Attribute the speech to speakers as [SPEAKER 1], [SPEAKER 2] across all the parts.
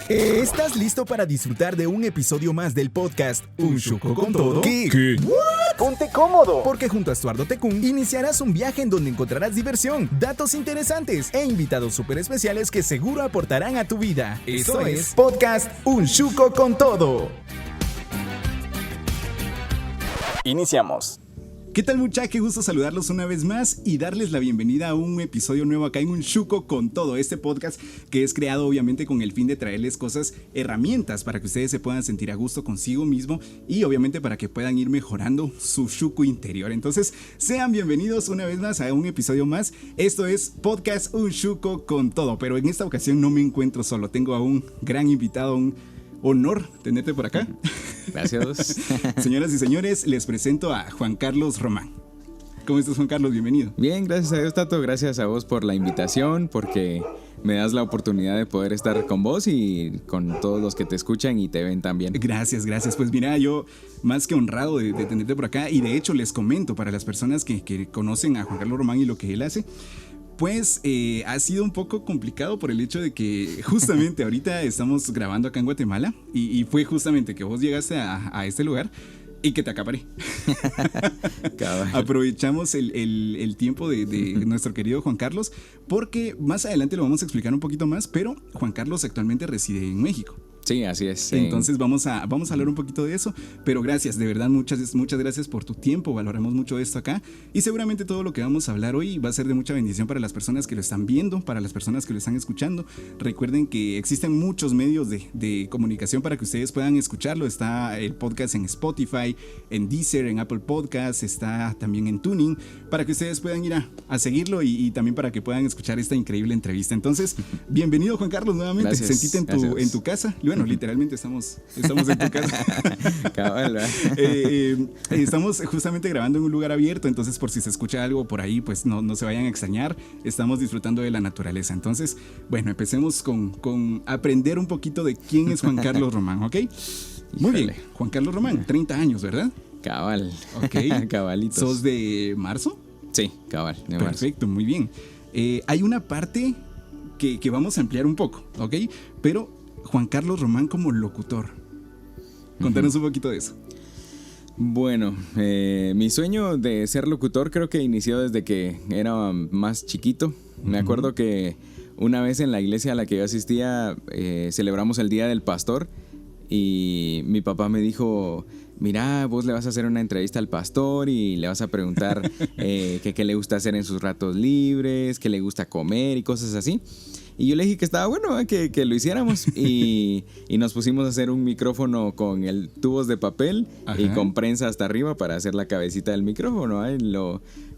[SPEAKER 1] ¿Estás listo para disfrutar de un episodio más del podcast Un Chuco con Todo? ¿Qué? Ponte cómodo, porque junto a Estuardo Tecún iniciarás un viaje en donde encontrarás diversión, datos interesantes e invitados súper especiales que seguro aportarán a tu vida. Esto es Podcast Un Chuco con Todo. Iniciamos. ¿Qué tal, muchachos? Qué gusto saludarlos una vez más y darles la bienvenida a un episodio nuevo acá en Un Chuco con Todo, este podcast que es creado obviamente con el fin de traerles cosas, herramientas para que ustedes se puedan sentir a gusto consigo mismo y obviamente para que puedan ir mejorando su chuco interior. Entonces, sean bienvenidos una vez más a un episodio más. Esto es Podcast Un Chuco con Todo, pero en esta ocasión no me encuentro solo, tengo a un gran invitado, un honor tenerte por acá.
[SPEAKER 2] Gracias.
[SPEAKER 1] Señoras y señores, les presento a Juan Carlos Román. ¿Cómo estás, Juan Carlos? Bienvenido.
[SPEAKER 2] Bien, gracias a Dios, Tato. Gracias a vos por la invitación, porque me das la oportunidad de poder estar con vos y con todos los que te escuchan y te ven también.
[SPEAKER 1] Gracias. Pues mira, yo más que honrado de tenerte por acá, y de hecho les comento para las personas que conocen a Juan Carlos Román y lo que él hace. Pues ha sido un poco complicado por el hecho de que justamente ahorita estamos grabando acá en Guatemala y fue justamente que vos llegaste a este lugar y que te acaparé. Aprovechamos el tiempo de nuestro querido Juan Carlos, porque más adelante lo vamos a explicar un poquito más, pero Juan Carlos actualmente reside en México.
[SPEAKER 2] Sí, así es.
[SPEAKER 1] Entonces vamos a hablar un poquito de eso, pero gracias, de verdad, muchas gracias por tu tiempo, valoramos mucho esto acá y seguramente todo lo que vamos a hablar hoy va a ser de mucha bendición para las personas que lo están viendo, para las personas que lo están escuchando. Recuerden que existen muchos medios de comunicación para que ustedes puedan escucharlo. Está el podcast en Spotify, en Deezer, en Apple Podcasts, está también en Tuning, para que ustedes puedan ir a seguirlo y también para que puedan escuchar esta increíble entrevista. Entonces, bienvenido, Juan Carlos, nuevamente.
[SPEAKER 2] Gracias,
[SPEAKER 1] sentite en tu casa. Bueno, literalmente estamos en tu casa.
[SPEAKER 2] Cabal,
[SPEAKER 1] Estamos justamente grabando en un lugar abierto, entonces por si se escucha algo por ahí, pues no se vayan a extrañar. Estamos disfrutando de la naturaleza. Entonces, bueno, empecemos con aprender un poquito de quién es Juan Carlos Román, ¿ok? Muy bien, Juan Carlos Román, 30 años, ¿verdad?
[SPEAKER 2] Cabal.
[SPEAKER 1] Ok.
[SPEAKER 2] Cabalitos.
[SPEAKER 1] ¿Sos de marzo?
[SPEAKER 2] Sí, cabal.
[SPEAKER 1] Perfecto, muy bien. Hay una parte que vamos a ampliar un poco, ¿ok? Pero Juan Carlos Román como locutor. Contanos un poquito de eso.
[SPEAKER 2] Bueno, mi sueño de ser locutor creo que inició desde que era más chiquito. Me acuerdo que una vez en la iglesia a la que yo asistía celebramos el Día del Pastor y mi papá me dijo: mira, vos le vas a hacer una entrevista al pastor y le vas a preguntar qué le gusta hacer en sus ratos libres, qué le gusta comer y cosas así. Y yo le dije que estaba bueno, que lo hiciéramos. Y nos pusimos a hacer un micrófono con tubos de papel. Ajá. Y con prensa hasta arriba para hacer la cabecita del micrófono.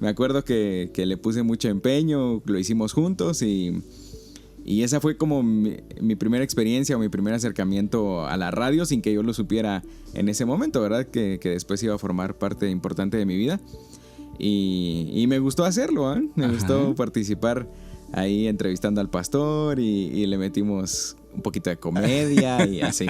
[SPEAKER 2] Me acuerdo que le puse mucho empeño, lo hicimos juntos y esa fue como mi primera experiencia o mi primer acercamiento a la radio sin que yo lo supiera en ese momento, ¿verdad? Que después iba a formar parte importante de mi vida. Y me gustó hacerlo, ¿eh? Me gustó participar ahí entrevistando al pastor y le metimos un poquito de comedia y así.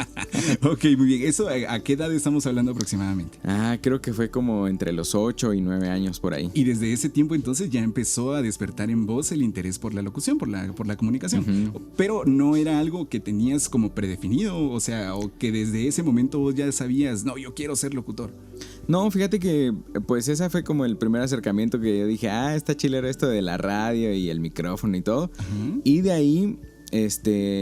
[SPEAKER 1] Ok, muy bien. ¿Eso a qué edad estamos hablando aproximadamente?
[SPEAKER 2] Creo que fue como entre los 8 y 9 años por ahí.
[SPEAKER 1] Y desde ese tiempo entonces ya empezó a despertar en vos el interés por la locución, por la comunicación. Uh-huh. Pero no era algo que tenías como predefinido, o sea, o que desde ese momento vos ya sabías, no, yo quiero ser locutor.
[SPEAKER 2] No, fíjate que pues esa fue como el primer acercamiento que yo dije, está chilero esto de la radio y el micrófono y todo. Uh-huh. Y de ahí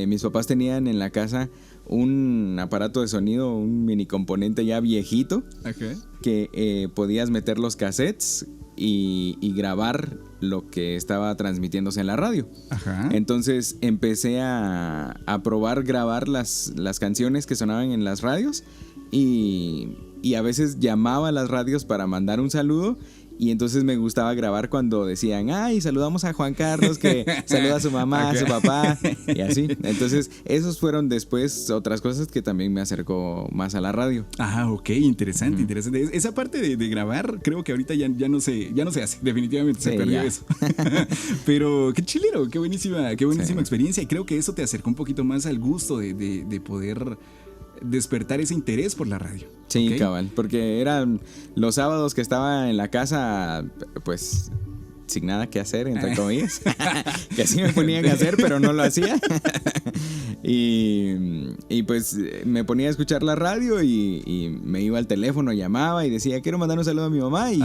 [SPEAKER 2] mis papás tenían en la casa un aparato de sonido, un mini componente ya viejito, okay, que podías meter los cassettes y grabar lo que estaba transmitiéndose en la radio. Ajá. Entonces empecé a probar grabar las canciones que sonaban en las radios y a veces llamaba a las radios para mandar un saludo. Y entonces me gustaba grabar cuando decían, saludamos a Juan Carlos, que saluda a su mamá, okay, a su papá, y así. Entonces, esos fueron después otras cosas que también me acercó más a la radio.
[SPEAKER 1] Ok, interesante, interesante. Esa parte de grabar, creo que ahorita ya no se hace, definitivamente se perdió eso. Pero qué chilero, qué buenísima experiencia. Y creo que eso te acercó un poquito más al gusto de poder despertar ese interés por la radio.
[SPEAKER 2] Sí, okay, cabal, porque eran los sábados que estaba en la casa, pues sin nada que hacer, entre comillas, que así me ponían a hacer, pero no lo hacía. Y pues me ponía a escuchar la radio y me iba al teléfono, llamaba y decía, quiero mandar un saludo a mi mamá. Y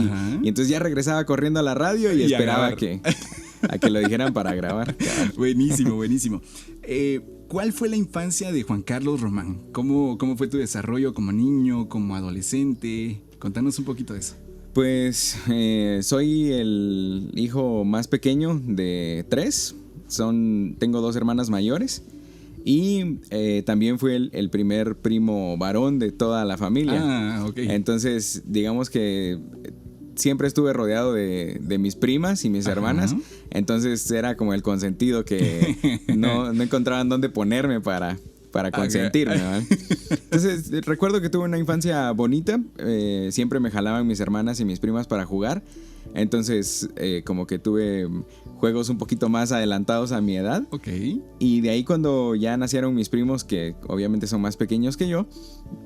[SPEAKER 2] entonces ya regresaba corriendo a la radio y esperaba a que lo dijeran para grabar.
[SPEAKER 1] Buenísimo, buenísimo. ¿Cuál fue la infancia de Juan Carlos Román? ¿Cómo fue tu desarrollo como niño, como adolescente? Contanos un poquito de eso.
[SPEAKER 2] Pues soy el hijo más pequeño de 3. Tengo 2 hermanas mayores. Y también fui el primer primo varón de toda la familia.
[SPEAKER 1] Ah, ok.
[SPEAKER 2] Entonces, digamos que siempre estuve rodeado de mis primas y mis hermanas. Entonces era como el consentido que no encontraban dónde ponerme para consentirme, ¿verdad? Entonces recuerdo que tuve una infancia bonita. Siempre me jalaban mis hermanas y mis primas para jugar. Entonces como que tuve juegos un poquito más adelantados a mi edad.
[SPEAKER 1] Okay.
[SPEAKER 2] Y de ahí cuando ya nacieron mis primos, que obviamente son más pequeños que yo,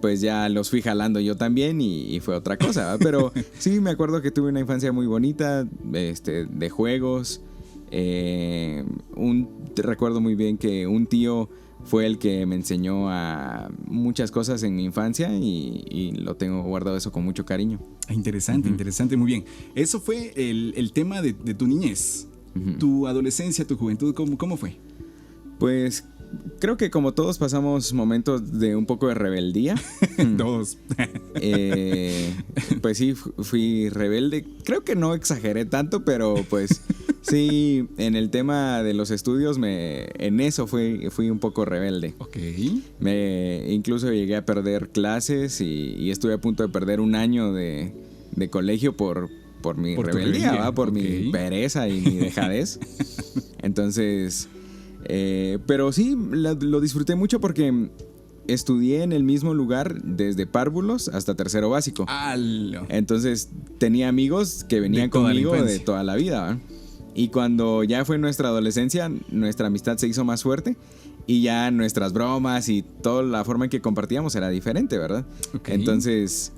[SPEAKER 2] pues ya los fui jalando yo también y fue otra cosa, ¿verdad? Pero sí, me acuerdo que tuve una infancia muy bonita, de juegos. Recuerdo muy bien que un tío fue el que me enseñó a muchas cosas en mi infancia y lo tengo guardado eso con mucho cariño.
[SPEAKER 1] Interesante, interesante, muy bien. Eso fue el tema de tu niñez. Tu adolescencia, tu juventud, ¿cómo fue?
[SPEAKER 2] Pues creo que como todos pasamos momentos de un poco de rebeldía.
[SPEAKER 1] Todos.
[SPEAKER 2] Pues sí, fui rebelde. Creo que no exageré tanto, pero pues sí, en el tema de los estudios, en eso fui un poco rebelde.
[SPEAKER 1] Ok.
[SPEAKER 2] Incluso llegué a perder clases y estuve a punto de perder un año de colegio por mi rebeldía, por mi pereza y mi dejadez. Entonces, pero sí, lo disfruté mucho porque estudié en el mismo lugar desde párvulos hasta tercero básico. Entonces tenía amigos que venían conmigo de toda la vida, ¿verdad? Y cuando ya fue nuestra adolescencia, nuestra amistad se hizo más fuerte y ya nuestras bromas y toda la forma en que compartíamos era diferente, ¿verdad? Okay. Entonces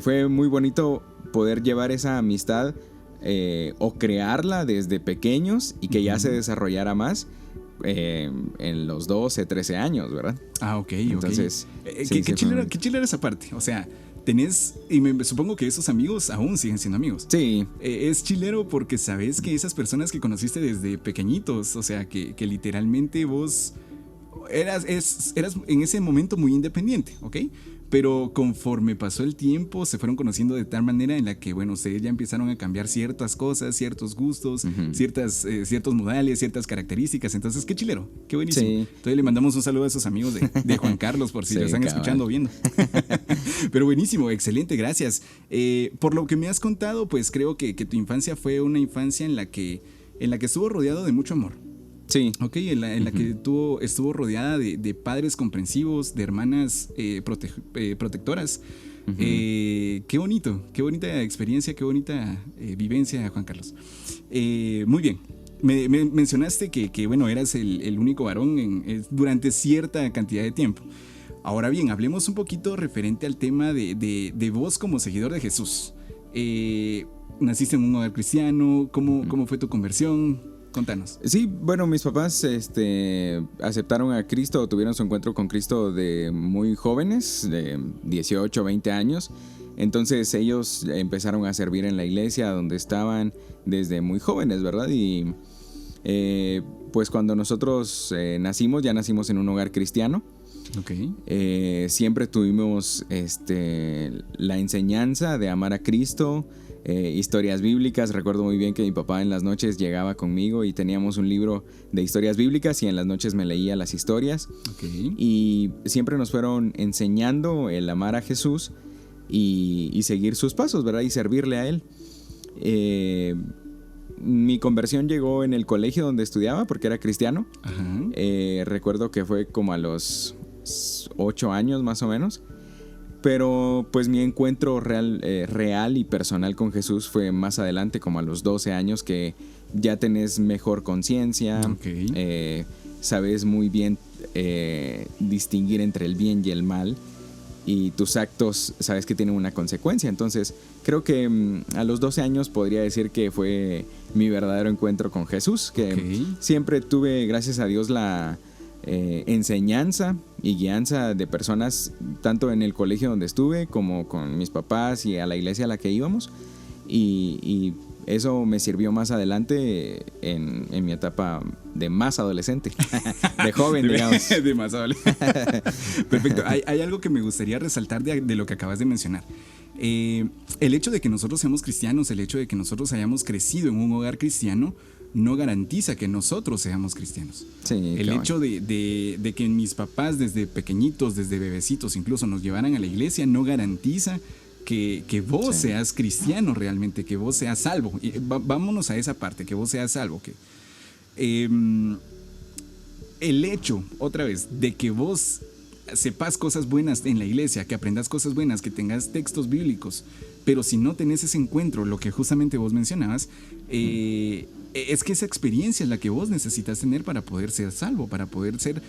[SPEAKER 2] fue muy bonito poder llevar esa amistad o crearla desde pequeños y que ya se desarrollara más en los 12, 13 años, ¿verdad?
[SPEAKER 1] Ah, ok.
[SPEAKER 2] Entonces,
[SPEAKER 1] ¿Qué chile era esa parte? O sea, supongo que esos amigos aún siguen siendo amigos.
[SPEAKER 2] Sí.
[SPEAKER 1] Es chilero porque sabes que esas personas que conociste desde pequeñitos, o sea, que literalmente vos eras en ese momento muy independiente, ¿ok? Pero conforme pasó el tiempo se fueron conociendo de tal manera en la que, bueno, ustedes ya empezaron a cambiar ciertas cosas, ciertos gustos, ciertos modales, ciertas características. Entonces, qué chilero, qué buenísimo. Sí. Entonces le mandamos un saludo a esos amigos de Juan Carlos por si lo están escuchando o viendo. Pero buenísimo, excelente, gracias. Por lo que me has contado, pues creo que tu infancia fue una infancia en la que estuvo rodeado de mucho amor.
[SPEAKER 2] Sí.
[SPEAKER 1] Ok, en la que estuvo rodeada de padres comprensivos, de hermanas protectoras. Qué bonito, qué bonita experiencia, qué bonita vivencia, Juan Carlos. Muy bien. Me mencionaste que bueno, eras el único varón durante cierta cantidad de tiempo. Ahora bien, hablemos un poquito referente al tema de vos como seguidor de Jesús. ¿Naciste en un hogar cristiano? ¿Cómo fue tu conversión? Contanos.
[SPEAKER 2] Sí, bueno, mis papás aceptaron a Cristo, tuvieron su encuentro con Cristo de muy jóvenes, de 18, 20 años. Entonces ellos empezaron a servir en la iglesia donde estaban desde muy jóvenes, ¿verdad? Y pues cuando nosotros nacimos, ya nacimos en un hogar cristiano.
[SPEAKER 1] Okay.
[SPEAKER 2] Siempre tuvimos la enseñanza de amar a Cristo, historias bíblicas. Recuerdo muy bien que mi papá en las noches llegaba conmigo y teníamos un libro de historias bíblicas y en las noches me leía las historias.
[SPEAKER 1] Okay.
[SPEAKER 2] Y siempre nos fueron enseñando el amar a Jesús y seguir sus pasos, ¿verdad? Y servirle a Él. Mi conversión llegó en el colegio donde estudiaba porque era cristiano. Recuerdo que fue como a los 8 años más o menos. Pero pues mi encuentro real y personal con Jesús fue más adelante, como a los 12 años, que ya tenés mejor conciencia. Okay. Sabes muy bien distinguir entre el bien y el mal. y tus actos sabes que tienen una consecuencia. Entonces creo que a los 12 años podría decir que fue mi verdadero encuentro con Jesús, que siempre tuve, gracias a Dios, la enseñanza y guianza de personas, tanto en el colegio donde estuve como con mis papás y a la iglesia a la que íbamos, y eso me sirvió más adelante en mi etapa de más adolescente, de joven, digamos.
[SPEAKER 1] De más adolescente. Perfecto. Hay algo que me gustaría resaltar de lo que acabas de mencionar. El hecho de que nosotros seamos cristianos, el hecho de que nosotros hayamos crecido en un hogar cristiano, no garantiza que nosotros seamos cristianos.
[SPEAKER 2] Sí,
[SPEAKER 1] el hecho de que mis papás desde pequeñitos, desde bebecitos incluso, nos llevaran a la iglesia, no garantiza que vos seas cristiano realmente, que vos seas salvo. Y vámonos a esa parte, que vos seas salvo. El hecho, otra vez, de que vos sepas cosas buenas en la iglesia, que aprendas cosas buenas, que tengas textos bíblicos, pero si no tenés ese encuentro, lo que justamente vos mencionabas, es que esa experiencia es la que vos necesitas tener para poder ser salvo, para poder ser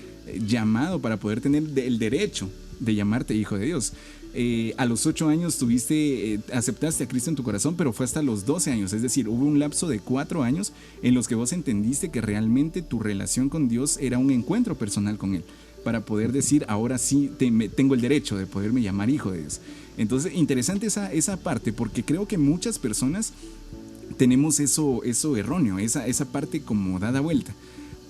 [SPEAKER 1] llamado, para poder tener el derecho de llamarte hijo de Dios. A los 8 años aceptaste a Cristo en tu corazón, pero fue hasta los 12 años, es decir, hubo un lapso de 4 años en los que vos entendiste que realmente tu relación con Dios era un encuentro personal con Él, para poder decir, ahora sí tengo el derecho de poderme llamar hijo de Dios. Entonces, interesante esa parte, porque creo que muchas personas tenemos eso erróneo, esa parte como dada vuelta.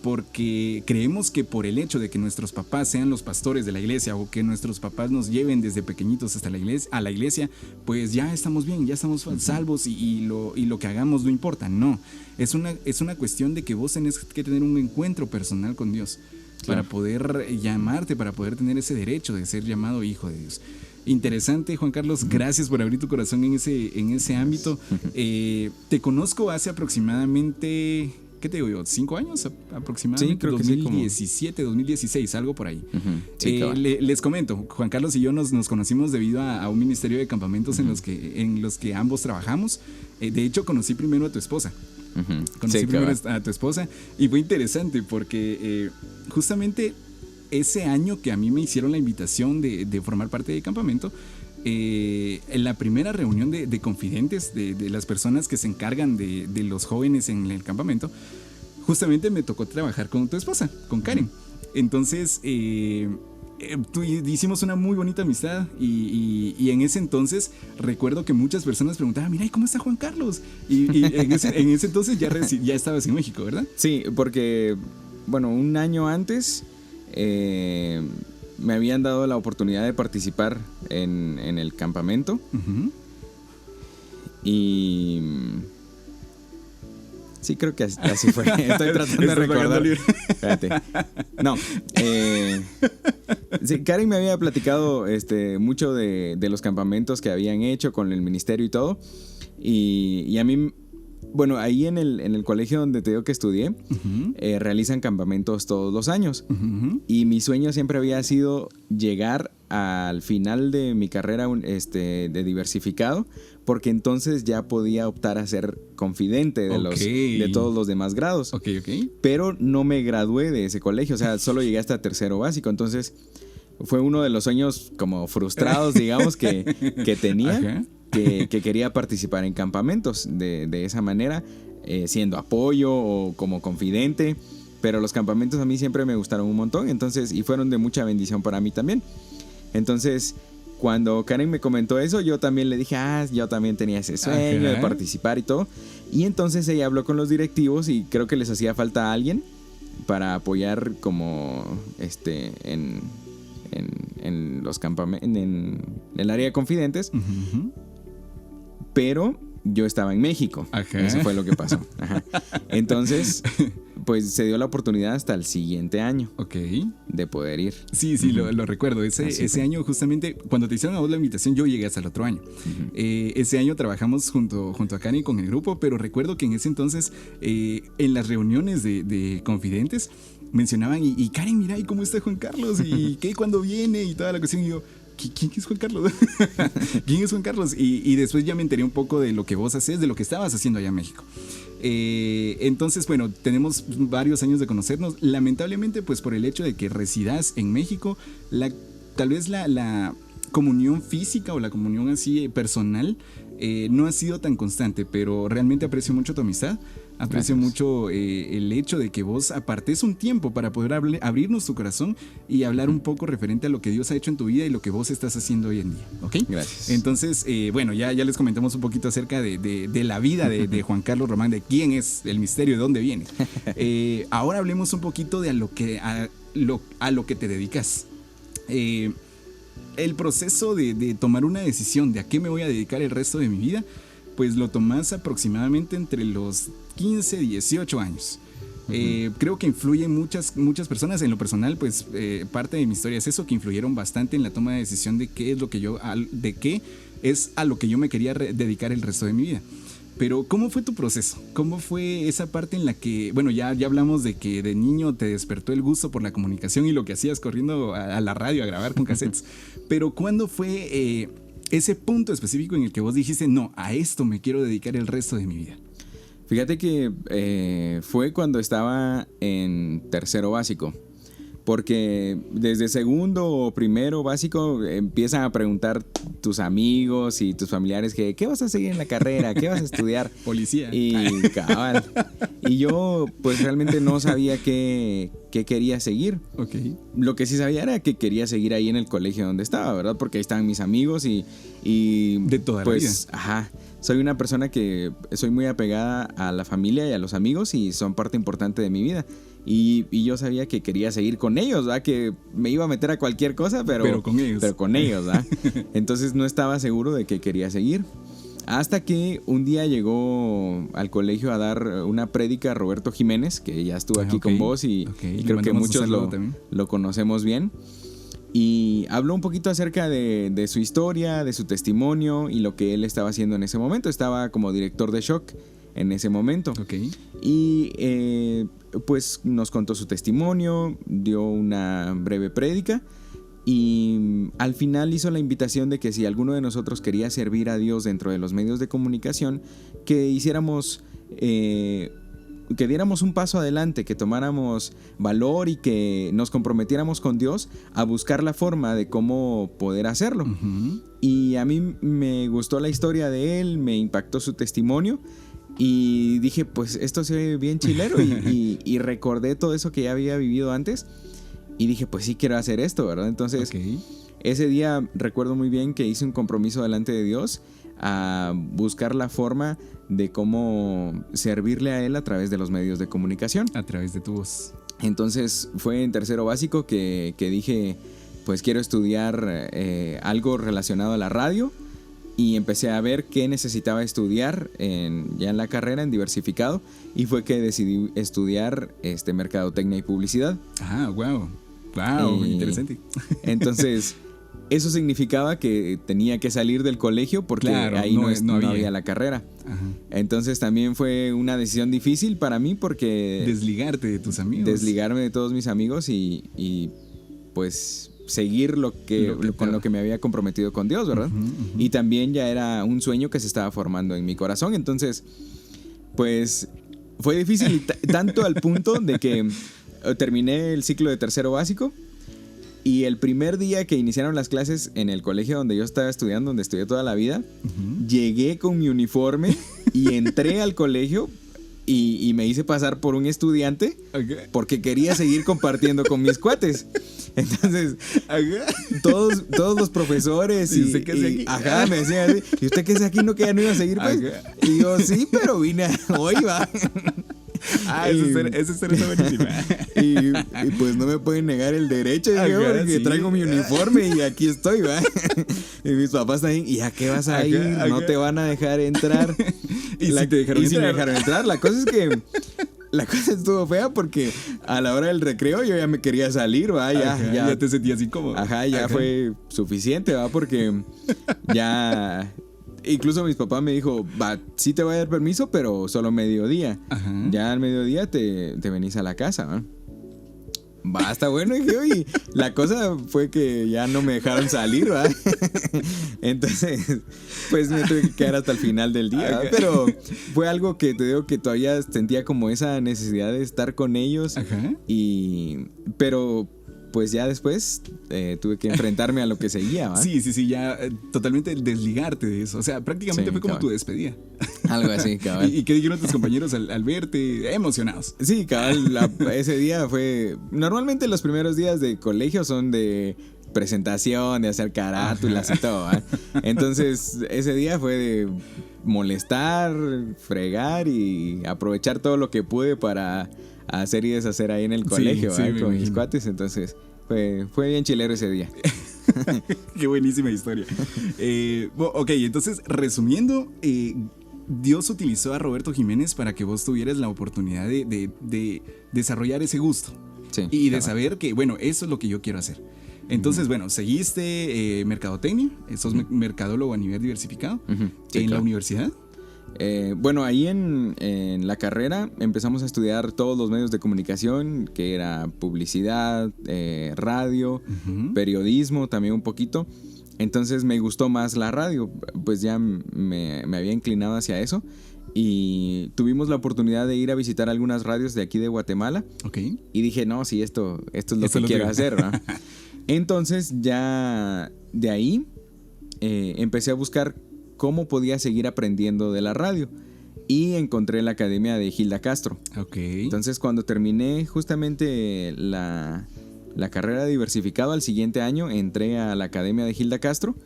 [SPEAKER 1] Porque creemos que por el hecho de que nuestros papás sean los pastores de la iglesia o que nuestros papás nos lleven desde pequeñitos hasta a la iglesia, pues ya estamos bien, ya estamos salvos y lo que hagamos no importa. No, es una cuestión de que vos tenés que tener un encuentro personal con Dios, claro, para poder llamarte, para poder tener ese derecho de ser llamado hijo de Dios. Interesante, Juan Carlos, gracias por abrir tu corazón en ese ámbito. Te conozco hace aproximadamente... ¿Qué te digo yo? ¿5 años aproximadamente?
[SPEAKER 2] Sí, creo
[SPEAKER 1] 2017,
[SPEAKER 2] que sí,
[SPEAKER 1] 2016, algo por ahí.
[SPEAKER 2] Sí,
[SPEAKER 1] les comento, Juan Carlos y yo nos conocimos debido a un ministerio de campamentos en los que ambos trabajamos. De hecho, conocí primero a tu esposa. Conocí primero a tu esposa y fue interesante porque justamente ese año que a mí me hicieron la invitación de formar parte del campamento, en la primera reunión de confidentes, de las personas que se encargan de los jóvenes en el campamento, justamente me tocó trabajar con tu esposa, con Karen. Entonces hicimos una muy bonita amistad y en ese entonces recuerdo que muchas personas preguntaban, mira, ¿y cómo está Juan Carlos? Y en ese entonces ya estabas en México, ¿verdad?
[SPEAKER 2] Sí, porque bueno, un año antes me habían dado la oportunidad de participar en el campamento. Y sí, creo que así fue. Estoy tratando de recordar. Espérate. No. Sí, Karen me había platicado mucho de los campamentos que habían hecho con el ministerio y todo. Y a mí, bueno, ahí en el colegio donde te digo que estudié, realizan campamentos todos los años. Y mi sueño siempre había sido llegar al final de mi carrera de diversificado, porque entonces ya podía optar a ser confidente de todos los demás grados. Pero no me gradué de ese colegio, o sea, solo llegué hasta tercero básico. Entonces fue uno de los sueños como frustrados, digamos, que tenía. Que quería participar en campamentos de esa manera, siendo apoyo o como confidente, pero los campamentos a mí siempre me gustaron un montón, entonces, y fueron de mucha bendición para mí también. Entonces, cuando Karen me comentó eso, yo también le dije, yo también tenía ese sueño de participar y todo, y entonces ella habló con los directivos y creo que les hacía falta alguien para apoyar como en los campamentos, en el área de confidentes. Pero yo estaba en México. Eso fue lo que pasó. Entonces, pues se dio la oportunidad hasta el siguiente año de poder ir. Sí,
[SPEAKER 1] lo recuerdo. Ese año, justamente, cuando te hicieron a vos la invitación, yo llegué hasta el otro año. Ese año trabajamos junto a Karen con el grupo, pero recuerdo que en ese entonces, en las reuniones de confidentes, mencionaban, y Karen, mira, ¿y cómo está Juan Carlos? ¿Y qué, cuándo viene? Y toda la cuestión, y yo... ¿Quién es Juan Carlos? ¿Quién es Juan Carlos? Y después ya me enteré un poco de lo que vos haces, de lo que estabas haciendo allá en México. Entonces, bueno, tenemos varios años de conocernos. Lamentablemente, pues por el hecho de que residas en México, tal vez la comunión física o la comunión así personal no ha sido tan constante, pero realmente aprecio mucho tu amistad. Aprecio mucho el hecho de que vos apartes un tiempo para poder abrirnos tu corazón y hablar un poco referente a lo que Dios ha hecho en tu vida y lo que vos estás haciendo hoy en día, ¿ok?
[SPEAKER 2] Gracias.
[SPEAKER 1] Entonces, bueno, ya les comentamos un poquito acerca de la vida de Juan Carlos Román, de quién es, el misterio, de dónde viene. Ahora hablemos un poquito de a lo que te dedicas. El proceso de tomar una decisión de a qué me voy a dedicar el resto de mi vida, pues lo tomás aproximadamente entre los 15, 18 años. Creo que influyen muchas personas. En lo personal, pues parte de mi historia es eso, que influyeron bastante en la toma de decisión de qué es lo que a lo que yo me quería dedicar el resto de mi vida. Pero ¿cómo fue tu proceso? ¿Cómo fue esa parte en la que, bueno, ya hablamos de que de niño te despertó el gusto por la comunicación y lo que hacías corriendo a la radio a grabar con cassettes? Pero ¿cuándo fue ese punto específico en el que vos dijiste, no, a esto me quiero dedicar el resto de mi vida?
[SPEAKER 2] Fíjate que fue cuando estaba en tercero básico, porque desde segundo o primero básico empiezan a preguntar tus amigos y tus familiares que ¿qué vas a seguir en la carrera? ¿Qué vas a estudiar?
[SPEAKER 1] Policía.
[SPEAKER 2] Y cabal. Y yo pues realmente no sabía qué quería seguir.
[SPEAKER 1] Okay.
[SPEAKER 2] Lo que sí sabía era que quería seguir ahí en el colegio donde estaba, ¿verdad? Porque ahí estaban mis amigos y
[SPEAKER 1] de toda
[SPEAKER 2] pues,
[SPEAKER 1] la vida.
[SPEAKER 2] Ajá. Soy una persona que soy muy apegada a la familia y a los amigos y son parte importante de mi vida. Y yo sabía que quería seguir con ellos, ¿verdad? Que me iba a meter a cualquier cosa, pero con ellos. Pero con ellos, ¿verdad? Entonces no estaba seguro de que quería seguir. Hasta que un día llegó al colegio a dar una prédica Roberto Jiménez, que ya estuvo aquí con vos y creo que muchos lo conocemos bien. Y habló un poquito acerca de su historia, de su testimonio y lo que él estaba haciendo en ese momento. Estaba como director de Shock en ese momento.
[SPEAKER 1] Okay.
[SPEAKER 2] Y pues nos contó su testimonio, dio una breve prédica y al final hizo la invitación de que si alguno de nosotros quería servir a Dios dentro de los medios de comunicación, que hiciéramos... que diéramos un paso adelante, que tomáramos valor y que nos comprometiéramos con Dios a buscar la forma de cómo poder hacerlo. Uh-huh. Y a mí me gustó la historia de él, me impactó su testimonio y dije, pues esto se ve bien chilero y recordé todo eso que ya había vivido antes y dije, pues sí quiero hacer esto, ¿verdad? Entonces, ese día recuerdo muy bien que hice un compromiso delante de Dios a buscar la forma de cómo servirle a él a través de los medios de comunicación.
[SPEAKER 1] A través de tu voz.
[SPEAKER 2] Entonces fue en tercero básico que dije, pues quiero estudiar algo relacionado a la radio y empecé a ver qué necesitaba estudiar ya en la carrera, en diversificado, y fue que decidí estudiar mercadotecnia y publicidad.
[SPEAKER 1] Ah, wow, interesante.
[SPEAKER 2] Entonces... Eso significaba que tenía que salir del colegio porque ahí no había la carrera. Ajá. Entonces también fue una decisión difícil para mí porque...
[SPEAKER 1] Desligarte de tus amigos.
[SPEAKER 2] Desligarme de todos mis amigos y pues seguir lo que me había comprometido con Dios, ¿verdad? Uh-huh, uh-huh. Y también ya era un sueño que se estaba formando en mi corazón. Entonces, pues fue difícil tanto al punto de que terminé el ciclo de tercero básico. Y el primer día que iniciaron las clases en el colegio donde yo estaba estudiando, donde estudié toda la vida, llegué con mi uniforme y entré al colegio y me hice pasar por un estudiante porque quería seguir compartiendo con mis cuates. Entonces, todos los profesores
[SPEAKER 1] ¿Y usted qué hace aquí?
[SPEAKER 2] Ajá, me decían así, ¿y usted qué hace aquí? ¿No que ya no iba a seguir? Pues? Y yo, sí, pero vine hoy, va.
[SPEAKER 1] Esa historia está buenísima.
[SPEAKER 2] Y pues no me pueden negar el derecho, porque traigo mi uniforme y aquí estoy, ¿va? Y mis papás también, ¿y a qué vas a ir? No te van a dejar entrar.
[SPEAKER 1] ¿Y si te dejaron entrar?
[SPEAKER 2] Me dejaron entrar. La cosa es que la cosa estuvo fea porque a la hora del recreo yo ya me quería salir, ¿va? Ya
[SPEAKER 1] te sentías incómodo.
[SPEAKER 2] Ajá, ya fue suficiente, ¿va? Porque ya... Incluso mis papás me dijo, sí te voy a dar permiso, pero solo mediodía. Ajá. Ya al mediodía te venís a la casa, ¿no? Está bueno, dije, y la cosa fue que ya no me dejaron salir, ¿va? Entonces, pues me tuve que quedar hasta el final del día, ¿va? Pero fue algo que te digo que todavía sentía como esa necesidad de estar con ellos. Ajá. Pero pues ya después tuve que enfrentarme a lo que seguía, ¿va?
[SPEAKER 1] Sí, ya totalmente desligarte de eso. O sea, prácticamente fue como tu despedida.
[SPEAKER 2] Algo así, cabal.
[SPEAKER 1] ¿Y qué dijeron tus compañeros al verte emocionados?
[SPEAKER 2] Sí, cabal, ese día fue... Normalmente los primeros días de colegio son de presentación, de hacer carátulas y todo, ¿va? Entonces, ese día fue de molestar, fregar y aprovechar todo lo que pude para hacer y deshacer ahí en el colegio, sí, con mis cuates. Entonces fue bien chilero ese día.
[SPEAKER 1] Qué buenísima historia. Ok, entonces resumiendo, Dios utilizó a Roberto Jiménez para que vos tuvieras la oportunidad de desarrollar ese gusto, sí, y de saber que, bueno, eso es lo que yo quiero hacer. Entonces, bueno, seguiste mercadotecnia, sos mercadólogo a nivel diversificado, sí, en la universidad.
[SPEAKER 2] Bueno, ahí en la carrera empezamos a estudiar todos los medios de comunicación, que era publicidad, radio, periodismo también un poquito. Entonces me gustó más la radio, pues ya me había inclinado hacia eso. Y tuvimos la oportunidad de ir a visitar algunas radios de aquí de Guatemala. Okay. Y dije, no, sí, esto es lo que quiero hacer, ¿no? Entonces ya de ahí empecé a buscar cómo podía seguir aprendiendo de la radio. Y encontré la academia de Gilda Castro. Okay. Entonces cuando terminé justamente la carrera de diversificado, al siguiente año entré a la academia de Gilda Castro.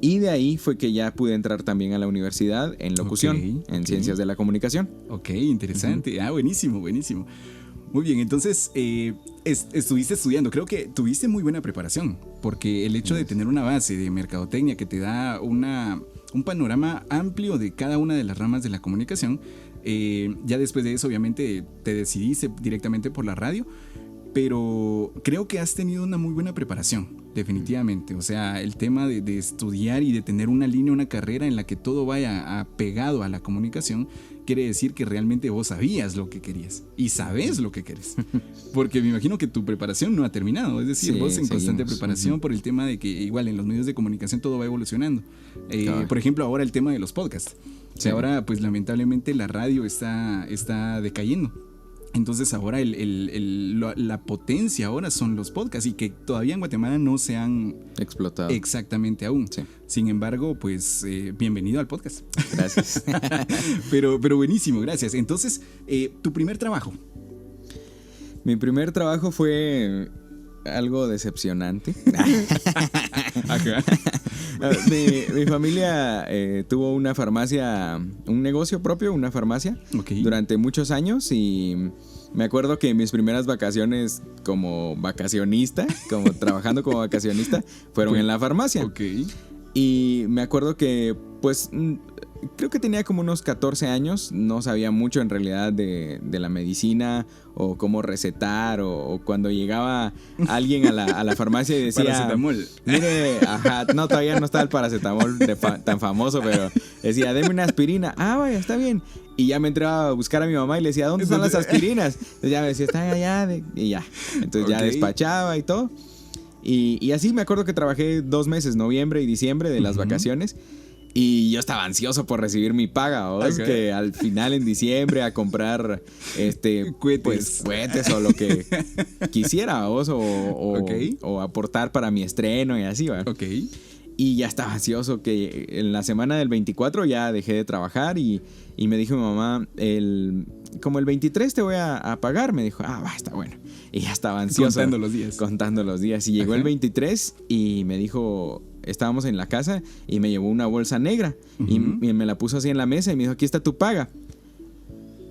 [SPEAKER 2] Y de ahí fue que ya pude entrar también a la universidad en locución, en ciencias de la comunicación.
[SPEAKER 1] Ok, interesante. Buenísimo. Muy bien, entonces estuviste estudiando. Creo que tuviste muy buena preparación, porque el hecho de tener una base de mercadotecnia que te da un panorama amplio de cada una de las ramas de la comunicación, ya después de eso obviamente te decidiste directamente por la radio, pero creo que has tenido una muy buena preparación, definitivamente. O sea, el tema de estudiar y de tener una línea, una carrera en la que todo vaya pegado a la comunicación, quiere decir que realmente vos sabías lo que querías y sabes lo que querés. Porque me imagino que tu preparación no ha terminado. Es decir, sí, vos en constante preparación por el tema de que igual en los medios de comunicación todo va evolucionando. Por ejemplo, ahora el tema de los podcasts. Sí. Ahora, pues lamentablemente la radio está decayendo. Entonces ahora la potencia ahora son los podcasts, y que todavía en Guatemala no se han
[SPEAKER 2] explotado
[SPEAKER 1] exactamente aún. Sí. Sin embargo, pues bienvenido al podcast.
[SPEAKER 2] Gracias.
[SPEAKER 1] pero buenísimo, gracias. Entonces, tu primer trabajo.
[SPEAKER 2] Mi primer trabajo fue algo decepcionante.
[SPEAKER 1] Ajá.
[SPEAKER 2] Mi familia tuvo una farmacia, un negocio propio, una farmacia, durante muchos años, y me acuerdo que mis primeras vacaciones como vacacionista, como trabajando como vacacionista, fueron en la farmacia. Y me acuerdo que, pues, creo que tenía como unos 14 años, no sabía mucho en realidad de la medicina o cómo recetar, o cuando llegaba alguien a la farmacia y decía...
[SPEAKER 1] Paracetamol.
[SPEAKER 2] Mire, no, todavía no está el paracetamol tan famoso, pero decía, deme una aspirina. Vaya, está bien. Y ya me entraba a buscar a mi mamá y le decía, ¿dónde están las aspirinas? Entonces ya me decía, están allá, y ya. Entonces ya despachaba y todo. Y así me acuerdo que trabajé 2 meses, noviembre y diciembre de las vacaciones. Y yo estaba ansioso por recibir mi paga, que al final en diciembre a comprar cohetes o lo que quisiera, o aportar para mi estreno y así, ¿va? Y ya estaba ansioso, que en la semana del 24 ya dejé de trabajar, y me dijo mi mamá, como el 23 te voy a pagar, me dijo, está bueno. Y ya estaba ansioso. Contando los días. Y llegó el 23 y me dijo, estábamos en la casa, y me llevó una bolsa negra y me la puso así en la mesa y me dijo, aquí está tu paga.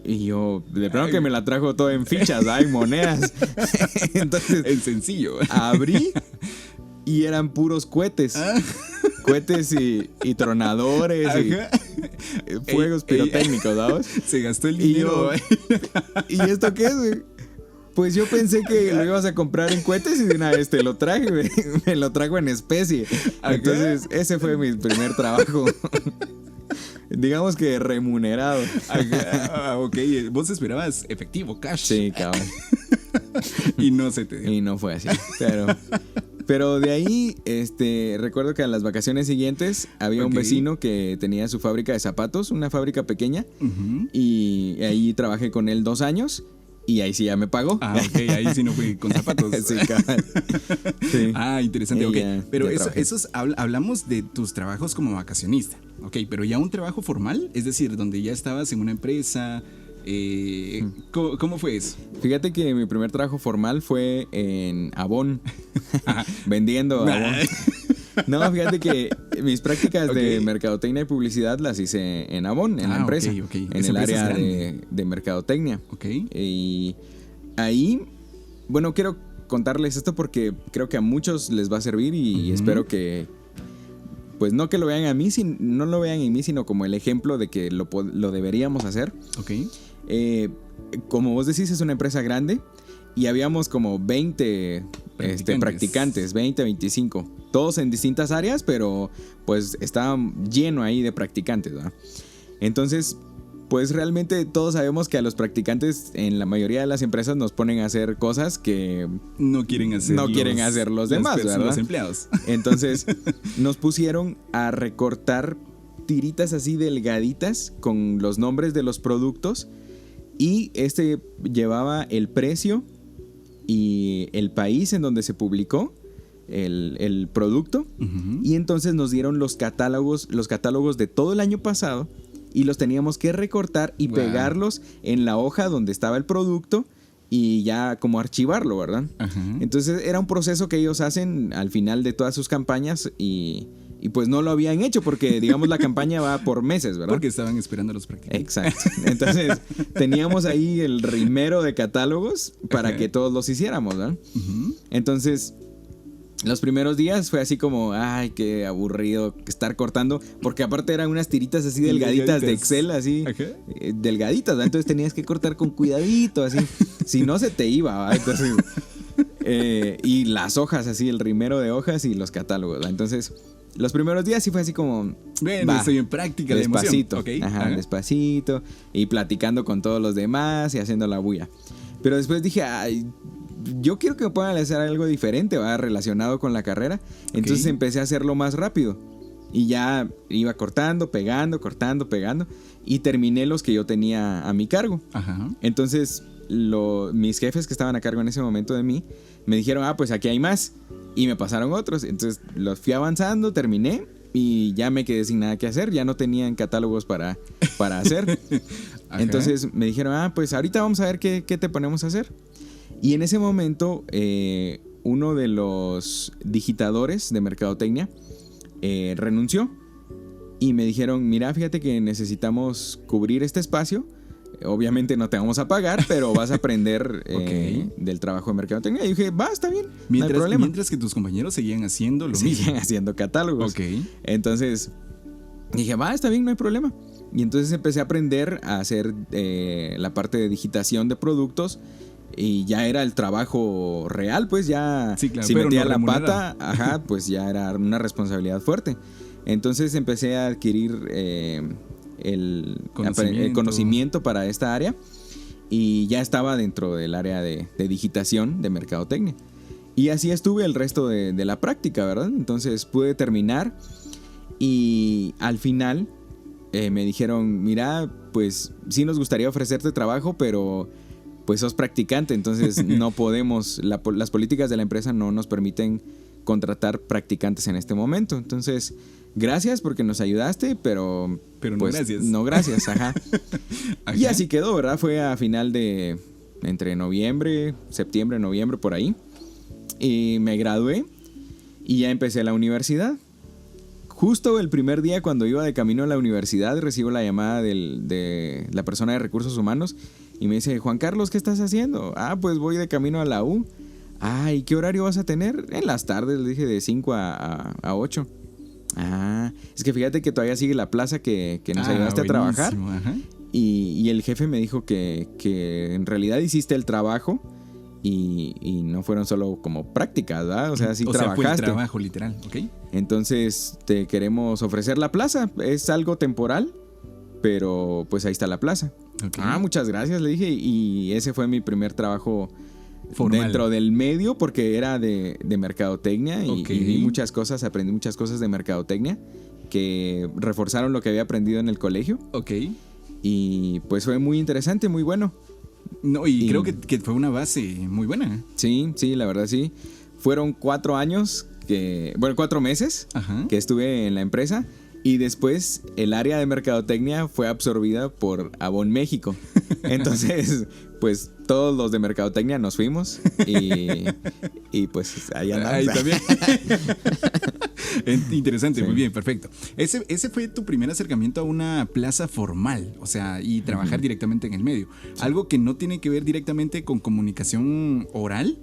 [SPEAKER 2] Y yo, de pronto que me la trajo todo en fichas, en monedas. Entonces,
[SPEAKER 1] el sencillo.
[SPEAKER 2] Abrí y eran puros cohetes. Cohetes y tronadores y fuegos pirotécnicos, ¿sabes?
[SPEAKER 1] Se gastó el dinero.
[SPEAKER 2] ¿Y esto qué es, güey? Pues yo pensé que lo ibas a comprar en cohetes, y de una vez te lo traje, güey. Me lo trajo en especie. Entonces, ese fue mi primer trabajo. Digamos que remunerado.
[SPEAKER 1] Vos esperabas efectivo, cash.
[SPEAKER 2] Sí, cabrón.
[SPEAKER 1] Y no se te dio.
[SPEAKER 2] Y no fue así. Pero de ahí, recuerdo que a las vacaciones siguientes había un vecino que tenía su fábrica de zapatos, una fábrica pequeña, y ahí trabajé con él 2 años. Y ahí sí ya me pagó.
[SPEAKER 1] Ah, ok, ahí sí no fui con zapatos.
[SPEAKER 2] Sí, cabal. Sí.
[SPEAKER 1] Ah, interesante, ok.
[SPEAKER 2] Ya,
[SPEAKER 1] Pero
[SPEAKER 2] ya
[SPEAKER 1] hablamos de tus trabajos como vacacionista, ok, pero ya un trabajo formal, es decir, donde ya estabas en una empresa, ¿cómo fue eso?
[SPEAKER 2] Fíjate que mi primer trabajo formal fue en Avon, vendiendo Avon. No, fíjate que mis prácticas de mercadotecnia y publicidad las hice en Avon, en la empresa, en el área de mercadotecnia.
[SPEAKER 1] Ok.
[SPEAKER 2] Y ahí, bueno, quiero contarles esto porque creo que a muchos les va a servir y espero que, pues no que lo vean a mí, no lo vean en mí, sino como el ejemplo de que lo deberíamos hacer.
[SPEAKER 1] Ok.
[SPEAKER 2] Como vos decís, es una empresa grande y habíamos como 20 practicantes, 20, 25, todos en distintas áreas, pero pues estaba lleno ahí de practicantes, ¿verdad? Entonces, pues realmente todos sabemos que a los practicantes en la mayoría de las empresas nos ponen a hacer cosas que
[SPEAKER 1] no quieren hacer
[SPEAKER 2] los demás, ¿verdad?
[SPEAKER 1] Los empleados.
[SPEAKER 2] Entonces nos pusieron a recortar tiritas así delgaditas con los nombres de los productos y llevaba el precio y el país en donde se publicó el producto. Y entonces nos dieron los catálogos de todo el año pasado y los teníamos que recortar y pegarlos en la hoja donde estaba el producto y ya como archivarlo, ¿verdad? Entonces era un proceso que ellos hacen al final de todas sus campañas y pues no lo habían hecho porque, digamos, la campaña va por meses, ¿verdad?
[SPEAKER 1] Porque estaban esperando a los practicantes.
[SPEAKER 2] Exacto. Entonces, teníamos ahí el rimero de catálogos para que todos los hiciéramos, ¿verdad? Entonces, los primeros días fue así como, ay, qué aburrido estar cortando, porque aparte eran unas tiritas así delgaditas de Excel, así, delgaditas, ¿verdad? Entonces tenías que cortar con cuidadito, así, si no se te iba, ¿verdad? Entonces, y las hojas, así, el rimero de hojas y los catálogos, ¿verdad? Entonces, los primeros días sí fue así como,
[SPEAKER 1] bueno, estoy en práctica de
[SPEAKER 2] despacito,
[SPEAKER 1] emoción.
[SPEAKER 2] Despacito, y platicando con todos los demás y haciendo la bulla. Pero después dije, ay, yo quiero que me puedan hacer algo diferente, ¿va? Relacionado con la carrera. Entonces empecé a hacerlo más rápido. Y ya iba cortando, pegando, y terminé los que yo tenía a mi cargo. Entonces mis jefes que estaban a cargo en ese momento de mí me dijeron, pues aquí hay más. Y me pasaron otros. Entonces los fui avanzando, terminé y ya me quedé sin nada que hacer. Ya no tenían catálogos para hacer. Entonces me dijeron, pues ahorita vamos a ver qué te ponemos a hacer. Y en ese momento uno de los digitadores de mercadotecnia renunció. Y me dijeron, mira, fíjate que necesitamos cubrir este espacio. Obviamente no te vamos a pagar, pero vas a aprender del trabajo de mercadotecnia. Y dije, está bien, no hay problema.
[SPEAKER 1] Mientras que tus compañeros seguían haciendo lo mismo.
[SPEAKER 2] Seguían haciendo catálogos. Entonces dije, está bien, no hay problema. Y entonces empecé a aprender a hacer la parte de digitación de productos. Y ya era el trabajo real, pues ya
[SPEAKER 1] sí, claro,
[SPEAKER 2] si metía
[SPEAKER 1] no
[SPEAKER 2] la pata, pues ya era una responsabilidad fuerte. Entonces empecé a adquirir el conocimiento para esta área y ya estaba dentro del área de digitación de mercadotecnia. Y así estuve el resto de la práctica, ¿verdad? Entonces pude terminar y al final me dijeron, mira, pues sí nos gustaría ofrecerte trabajo, pero pues sos practicante, entonces no podemos, las políticas de la empresa no nos permiten contratar practicantes en este momento. Entonces, gracias porque nos ayudaste, pero
[SPEAKER 1] no
[SPEAKER 2] pues,
[SPEAKER 1] gracias.
[SPEAKER 2] No gracias, Y así quedó, ¿verdad? Fue a final de entre septiembre, noviembre, por ahí. Y me gradué y ya empecé la universidad. Justo el primer día cuando iba de camino a la universidad recibo la llamada de la persona de recursos humanos y me dice, Juan Carlos, ¿qué estás haciendo? Pues voy de camino a la U. ¿Y qué horario vas a tener? En las tardes, le dije, de 5 a 8. Es que fíjate que todavía sigue la plaza que nos ayudaste a trabajar. Y el jefe me dijo que en realidad hiciste el trabajo y no fueron solo como prácticas, ¿verdad? O sea, sí trabajaste.
[SPEAKER 1] Fue el trabajo literal,
[SPEAKER 2] Entonces te queremos ofrecer la plaza. Es algo temporal, pero pues ahí está la plaza. Muchas gracias, le dije. Y ese fue mi primer trabajo formal dentro del medio, porque era de mercadotecnia y vi muchas cosas, aprendí muchas cosas de mercadotecnia que reforzaron lo que había aprendido en el colegio. Y pues fue muy interesante, muy bueno.
[SPEAKER 1] No, y creo que fue una base muy buena.
[SPEAKER 2] Sí, la verdad sí. Fueron 4 años, 4 meses que estuve en la empresa. Y después el área de mercadotecnia fue absorbida por Avon México. Entonces, pues todos los de mercadotecnia nos fuimos y pues ahí andamos.
[SPEAKER 1] Ahí también. Interesante, sí. Muy bien, perfecto. Ese fue tu primer acercamiento a una plaza formal, o sea, y trabajar directamente en el medio. Sí. Algo que no tiene que ver directamente con comunicación oral,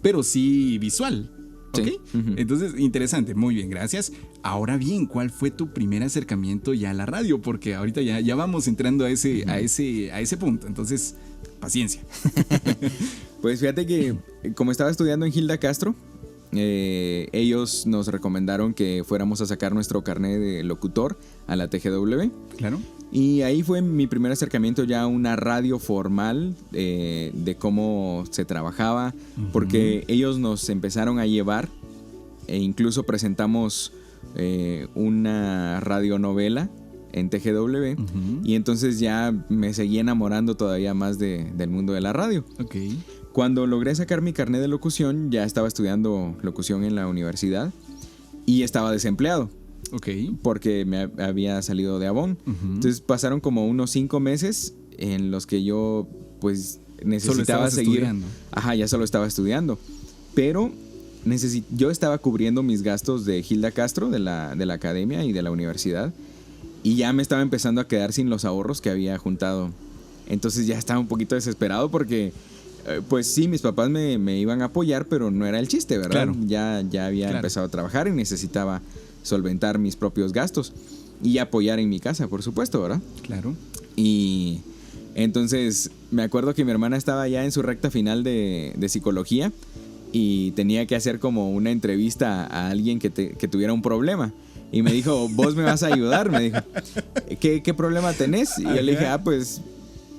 [SPEAKER 1] pero sí visual. ¿Ok? Sí. Entonces, interesante, muy bien, gracias. Ahora bien, ¿cuál fue tu primer acercamiento ya a la radio? Porque ahorita ya vamos entrando a ese punto, entonces, paciencia.
[SPEAKER 2] Pues fíjate que como estaba estudiando en Gilda Castro, ellos nos recomendaron que fuéramos a sacar nuestro carnet de locutor a la TGW.
[SPEAKER 1] Claro.
[SPEAKER 2] Y ahí fue mi primer acercamiento ya a una radio formal de cómo se trabajaba, porque ellos nos empezaron a llevar e incluso presentamos una radionovela en TGW y entonces ya me seguí enamorando todavía más del mundo de la radio.
[SPEAKER 1] Okay.
[SPEAKER 2] Cuando logré sacar mi carnet de locución, ya estaba estudiando locución en la universidad y estaba desempleado.
[SPEAKER 1] Okay.
[SPEAKER 2] Porque me había salido de Avon. Entonces pasaron como unos 5 meses en los que yo pues necesitaba seguir
[SPEAKER 1] estudiando.
[SPEAKER 2] Ya solo estaba estudiando. Pero yo estaba cubriendo mis gastos de Gilda Castro, de la academia y de la universidad. Y ya me estaba empezando a quedar sin los ahorros que había juntado. Entonces ya estaba un poquito desesperado porque pues sí, mis papás me iban a apoyar, pero no era el chiste, ¿verdad?
[SPEAKER 1] Claro.
[SPEAKER 2] Ya había empezado a trabajar y necesitaba solventar mis propios gastos y apoyar en mi casa, por supuesto, ¿verdad?
[SPEAKER 1] Claro.
[SPEAKER 2] Y entonces me acuerdo que mi hermana estaba ya en su recta final de psicología y tenía que hacer como una entrevista a alguien que tuviera un problema. Y me dijo, vos me vas a ayudar, me dijo. ¿Qué problema tenés? Y yo le dije, pues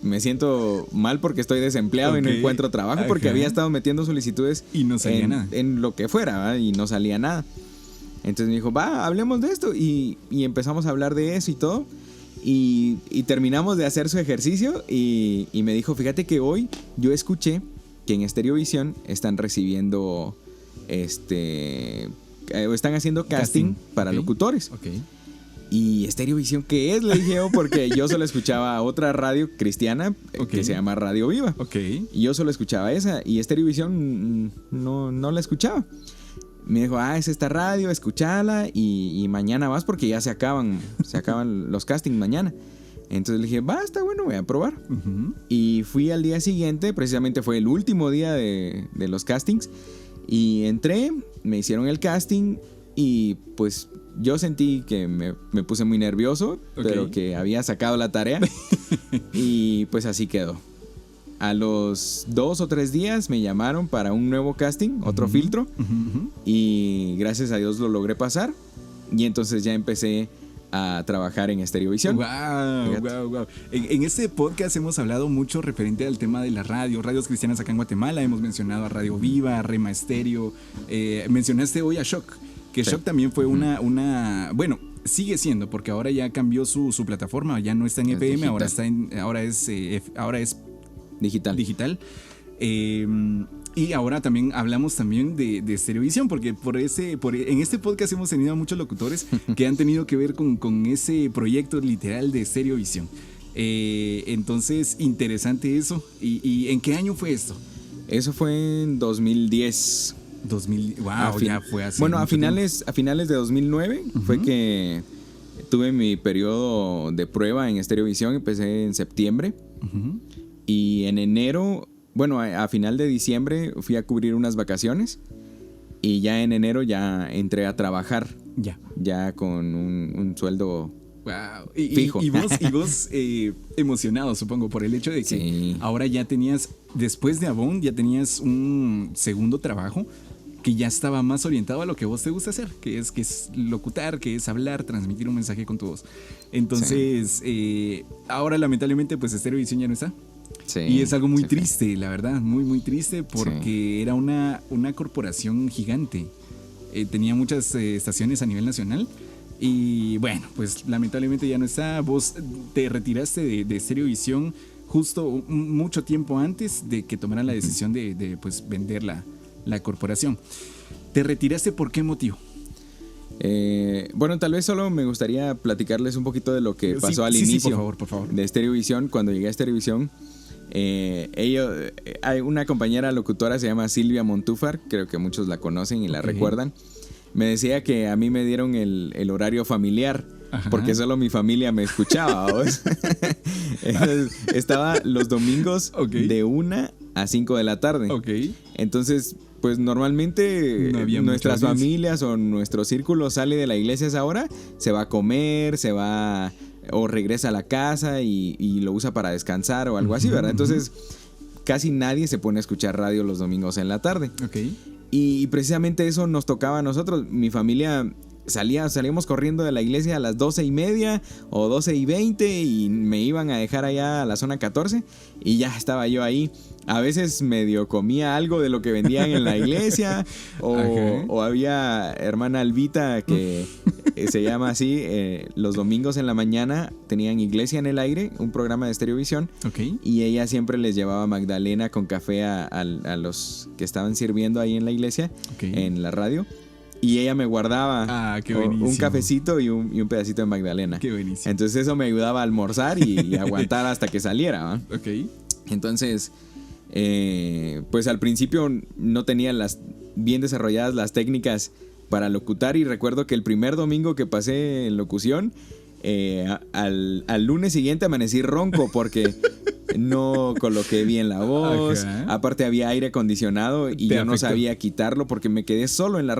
[SPEAKER 2] me siento mal porque estoy desempleado y no encuentro trabajo porque había estado metiendo solicitudes
[SPEAKER 1] y no salía nada.
[SPEAKER 2] En lo que fuera, ¿verdad? Y no salía nada. Entonces me dijo, hablemos de esto y empezamos a hablar de eso y todo y terminamos de hacer su ejercicio y me dijo, fíjate que hoy yo escuché que en Estereovisión están recibiendo están haciendo casting para locutores.
[SPEAKER 1] Okay.
[SPEAKER 2] ¿Y Estereovisión qué es? Le dije yo, porque yo solo escuchaba otra radio cristiana que se llama Radio Viva.
[SPEAKER 1] Okay.
[SPEAKER 2] Y yo solo escuchaba esa y Estereovisión no la escuchaba. Me dijo, es esta radio, escúchala y mañana vas porque ya se acaban los castings mañana. Entonces le dije, está bueno, voy a probar. Y fui al día siguiente, precisamente fue el último día de los castings. Y entré, me hicieron el casting y pues yo sentí que me puse muy nervioso, pero que había sacado la tarea. Y pues así quedó. A los 2 o 3 días me llamaron para un nuevo casting, otro filtro, y gracias a Dios lo logré pasar. Y entonces ya empecé a trabajar en Estereovisión.
[SPEAKER 1] Wow. En este podcast hemos hablado mucho referente al tema de la radio, radios cristianas acá en Guatemala. Hemos mencionado a Radio Viva, a Rema Estéreo. Mencionaste hoy a Shock, que Shock también fue una bueno, sigue siendo, porque ahora ya cambió su plataforma, ya no está en FM, ahora es digital. Y ahora también hablamos también de Estereovisión, porque en este podcast hemos tenido a muchos locutores que han tenido que ver con ese proyecto literal de Estereovisión. Entonces, interesante eso. ¿Y en qué año fue esto?
[SPEAKER 2] Eso fue en 2010.
[SPEAKER 1] Ya fue así.
[SPEAKER 2] Bueno, a finales de 2009 fue que tuve mi periodo de prueba en Estereovisión. Empecé en septiembre. Y en enero, a final de diciembre fui a cubrir unas vacaciones y ya en enero ya entré a trabajar. Ya con un sueldo fijo. Y
[SPEAKER 1] vos emocionado, supongo, por el hecho de que ahora ya tenías, después de Avon, ya tenías un segundo trabajo que ya estaba más orientado a lo que vos te gusta hacer, que es locutar, que es hablar, transmitir un mensaje con tu voz. Entonces, ahora lamentablemente pues Estereovisión ya no está. Y es algo muy triste, la verdad, muy muy triste, porque era una corporación gigante. Tenía muchas estaciones a nivel nacional y bueno, pues lamentablemente ya no está. Vos te retiraste de Estereovisión justo mucho tiempo antes de que tomaran la decisión de pues, vender la corporación. ¿Te retiraste por qué motivo?
[SPEAKER 2] Bueno, tal vez solo me gustaría platicarles un poquito de lo que pasó al inicio
[SPEAKER 1] por favor.
[SPEAKER 2] de Stereovisión. Cuando llegué a Stereovisión, hay una compañera locutora, se llama Silvia Montúfar, creo que muchos la conocen y la recuerdan. Me decía que a mí me dieron el horario familiar. Ajá. Porque solo mi familia me escuchaba. Entonces, estaba los domingos de 1 a 5 de la tarde. Entonces, pues normalmente nuestras familias o nuestro círculo sale de la iglesia a esa hora, se va a comer, se va o regresa a la casa y lo usa para descansar o algo así, ¿verdad? Entonces, casi nadie se pone a escuchar radio los domingos en la tarde. Y precisamente eso nos tocaba a nosotros. Mi familia salíamos corriendo de la iglesia a las 12:30 o 12:20 y me iban a dejar allá a la zona 14 y ya estaba yo ahí. A veces medio comía algo de lo que vendían en la iglesia o había hermana Albita que se llama así, los domingos en la mañana tenían Iglesia en el Aire, un programa de Stereovisión, y ella siempre les llevaba magdalena con café a los que estaban sirviendo ahí en la iglesia, en la radio. Y ella me guardaba un cafecito y un pedacito de magdalena. Qué buenísimo. Entonces eso me ayudaba a almorzar y aguantar hasta que saliera, ¿no? Entonces, pues al principio no tenía bien desarrolladas las técnicas para locutar. Y recuerdo que el primer domingo que pasé en locución, al lunes siguiente amanecí ronco porque no coloqué bien la voz. Aparte había aire acondicionado y yo no sabía quitarlo porque me quedaba solo en la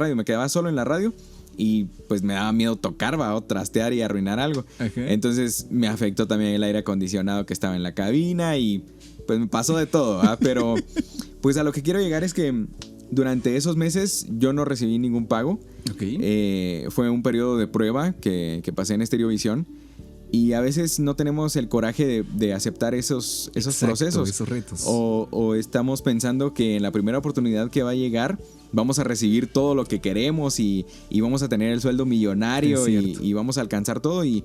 [SPEAKER 2] radio y pues me daba miedo tocar, o trastear y arruinar algo. Entonces me afectó también el aire acondicionado que estaba en la cabina y pues me pasó de todo, pero pues a lo que quiero llegar es que durante esos meses yo no recibí ningún pago. Fue un periodo de prueba que pasé en Stereovisión. Y a veces no tenemos el coraje de aceptar esos procesos. Esos retos. O estamos pensando que en la primera oportunidad que va a llegar vamos a recibir todo lo que queremos y vamos a tener el sueldo millonario y vamos a alcanzar todo. Y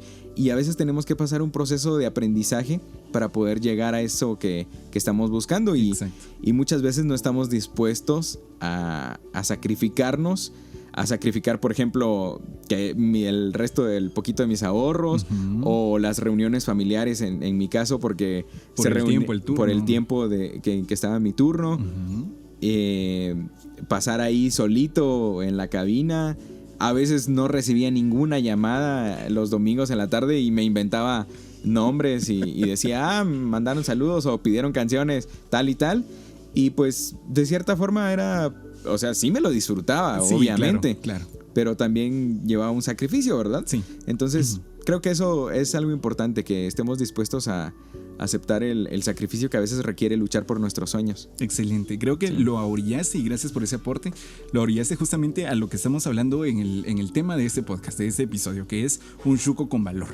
[SPEAKER 2] a veces tenemos que pasar un proceso de aprendizaje para poder llegar a eso que estamos buscando. Y muchas veces no estamos dispuestos a sacrificarnos. A sacrificar, por ejemplo, el resto del poquito de mis ahorros o las reuniones familiares en mi caso, porque por el tiempo que estaba en mi turno. Pasar ahí solito en la cabina. A veces no recibía ninguna llamada los domingos en la tarde y me inventaba nombres y decía, mandaron saludos o pidieron canciones tal y tal. Y pues de cierta forma era... O sea, sí me lo disfrutaba, obviamente. Claro. Pero también llevaba un sacrificio, ¿verdad? Sí. Entonces, creo que eso es algo importante, que estemos dispuestos a aceptar el sacrificio que a veces requiere luchar por nuestros sueños.
[SPEAKER 1] Excelente. Creo que lo orillaste, y gracias por ese aporte, lo orillaste justamente a lo que estamos hablando en el tema de este podcast, de este episodio, que es un chuco con valor.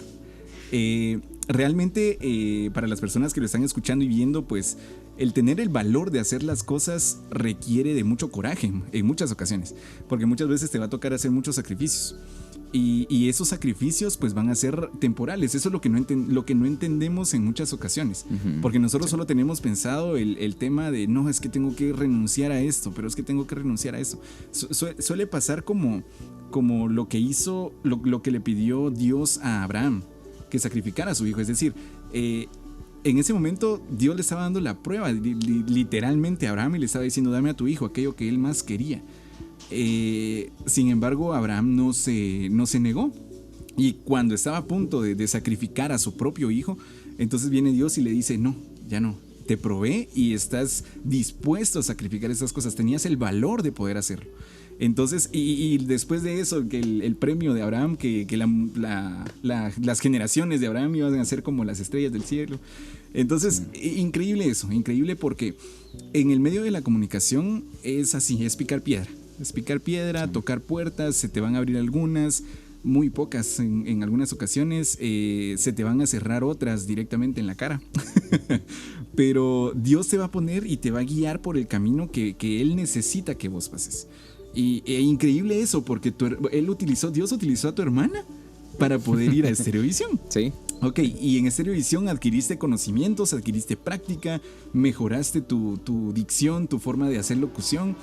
[SPEAKER 1] Realmente, para las personas que lo están escuchando y viendo, pues el tener el valor de hacer las cosas requiere de mucho coraje en muchas ocasiones, porque muchas veces te va a tocar hacer muchos sacrificios y esos sacrificios pues van a ser temporales. Eso es lo que no entendemos en muchas ocasiones, porque nosotros solo tenemos pensado el tema de no, es que tengo que renunciar a esto, pero es que tengo que renunciar a eso. Suele pasar como lo que hizo, lo que le pidió Dios a Abraham, que sacrificara a su hijo. Es decir, en ese momento Dios le estaba dando la prueba literalmente a Abraham y le estaba diciendo, dame a tu hijo, aquello que él más quería. Sin embargo, Abraham no se negó, y cuando estaba a punto de sacrificar a su propio hijo, entonces viene Dios y le dice, no, ya no, te probé y estás dispuesto a sacrificar esas cosas, tenías el valor de poder hacerlo. Entonces, y después de eso, que el premio de Abraham, que las generaciones de Abraham iban a ser como las estrellas del cielo. Entonces, increíble eso, increíble, porque en el medio de la comunicación es así, es picar piedra, tocar puertas, se te van a abrir algunas, muy pocas en algunas ocasiones, se te van a cerrar otras directamente en la cara. Pero Dios te va a poner y te va a guiar por el camino que Él necesita que vos pases. Y increíble eso, porque Dios utilizó a tu hermana para poder ir a Stereovisión.
[SPEAKER 2] Sí.
[SPEAKER 1] Ok, y en Estereovisión adquiriste conocimientos, adquiriste práctica, mejoraste tu dicción, tu forma de hacer locución.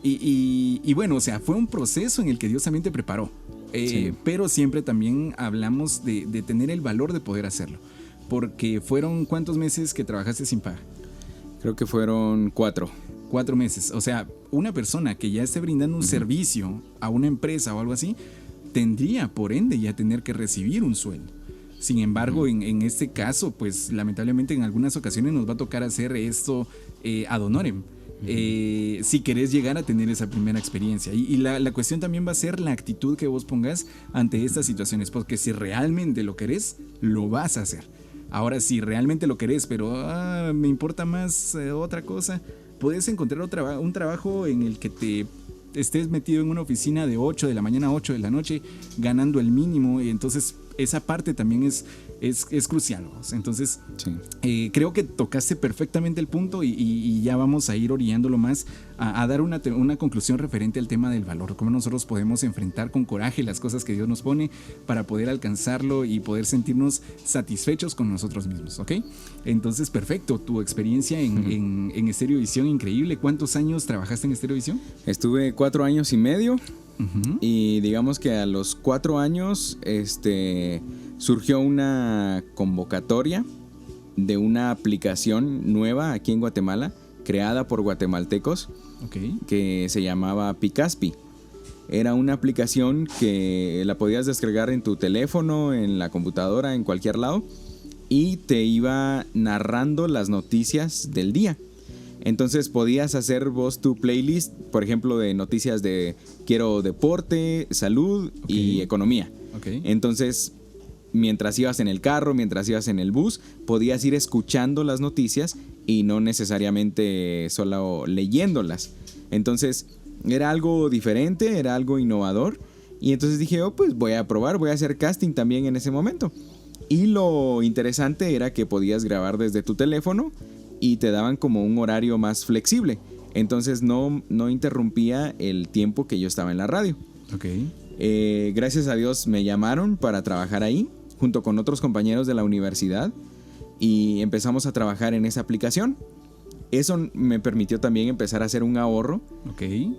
[SPEAKER 1] Y bueno, o sea, fue un proceso en el que Dios también te preparó. Sí. Pero siempre también hablamos de tener el valor de poder hacerlo. Porque fueron ¿cuántos meses que trabajaste sin paga?
[SPEAKER 2] Creo que fueron 4.
[SPEAKER 1] 4 meses. O sea, una persona que ya esté brindando un servicio a una empresa o algo así, tendría por ende ya tener que recibir un sueldo. Sin embargo, en este caso, pues lamentablemente en algunas ocasiones nos va a tocar hacer esto ad honorem. Si querés llegar a tener esa primera experiencia. Y la cuestión también va a ser la actitud que vos pongas ante estas situaciones. Porque si realmente lo querés, lo vas a hacer. Ahora, si realmente lo querés, pero me importa más otra cosa, puedes encontrar un trabajo en el que te estés metido en una oficina de 8 de la mañana a 8 de la noche, ganando el mínimo. Y entonces esa parte también es crucial. Entonces, sí. Creo que tocaste perfectamente el punto y ya vamos a ir orientándolo más a dar una conclusión referente al tema del valor. Cómo nosotros podemos enfrentar con coraje las cosas que Dios nos pone para poder alcanzarlo y poder sentirnos satisfechos con nosotros mismos, ¿ok? Entonces, perfecto. Tu experiencia en Estereovisión, increíble. ¿Cuántos años trabajaste en Estereovisión?
[SPEAKER 2] Estuve 4 años y medio. Y digamos que a los 4 años surgió una convocatoria de una aplicación nueva aquí en Guatemala, creada por guatemaltecos, que se llamaba Picaspi. Era una aplicación que la podías descargar en tu teléfono, en la computadora, en cualquier lado, y te iba narrando las noticias del día. Entonces podías hacer vos tu playlist, por ejemplo, de noticias de quiero deporte, salud y economía. Entonces, mientras ibas en el carro, mientras ibas en el bus, podías ir escuchando las noticias y no necesariamente solo leyéndolas. Entonces, era algo diferente, era algo innovador. Y entonces dije, pues voy a probar, voy a hacer casting también en ese momento. Y lo interesante era que podías grabar desde tu teléfono y te daban como un horario más flexible. Entonces no interrumpía el tiempo que yo estaba en la radio. Gracias a Dios me llamaron para trabajar ahí, junto con otros compañeros de la universidad, y empezamos a trabajar en esa aplicación. Eso me permitió también empezar a hacer un ahorro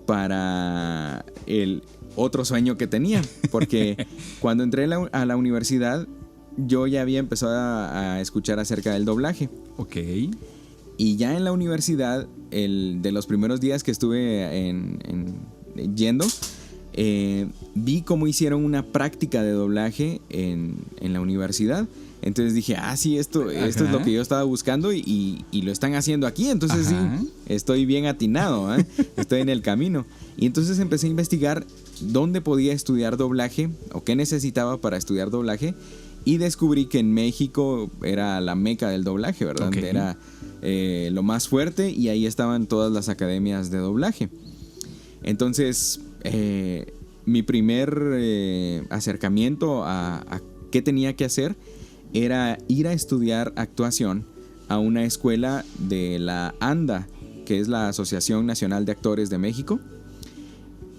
[SPEAKER 2] para el otro sueño que tenía. Porque cuando entré a la universidad, yo ya había empezado a escuchar acerca del doblaje. Y ya en la universidad, de los primeros días que estuve yendo, vi cómo hicieron una práctica de doblaje en la universidad. Entonces dije, sí, esto es lo que yo estaba buscando y lo están haciendo aquí. Entonces sí, estoy bien atinado, estoy en el camino. Y entonces empecé a investigar dónde podía estudiar doblaje o qué necesitaba para estudiar doblaje. Y descubrí que en México era la meca del doblaje, ¿verdad? Era lo más fuerte y ahí estaban todas las academias de doblaje. Entonces, mi primer acercamiento a qué tenía que hacer era ir a estudiar actuación a una escuela de la ANDA, que es la Asociación Nacional de Actores de México.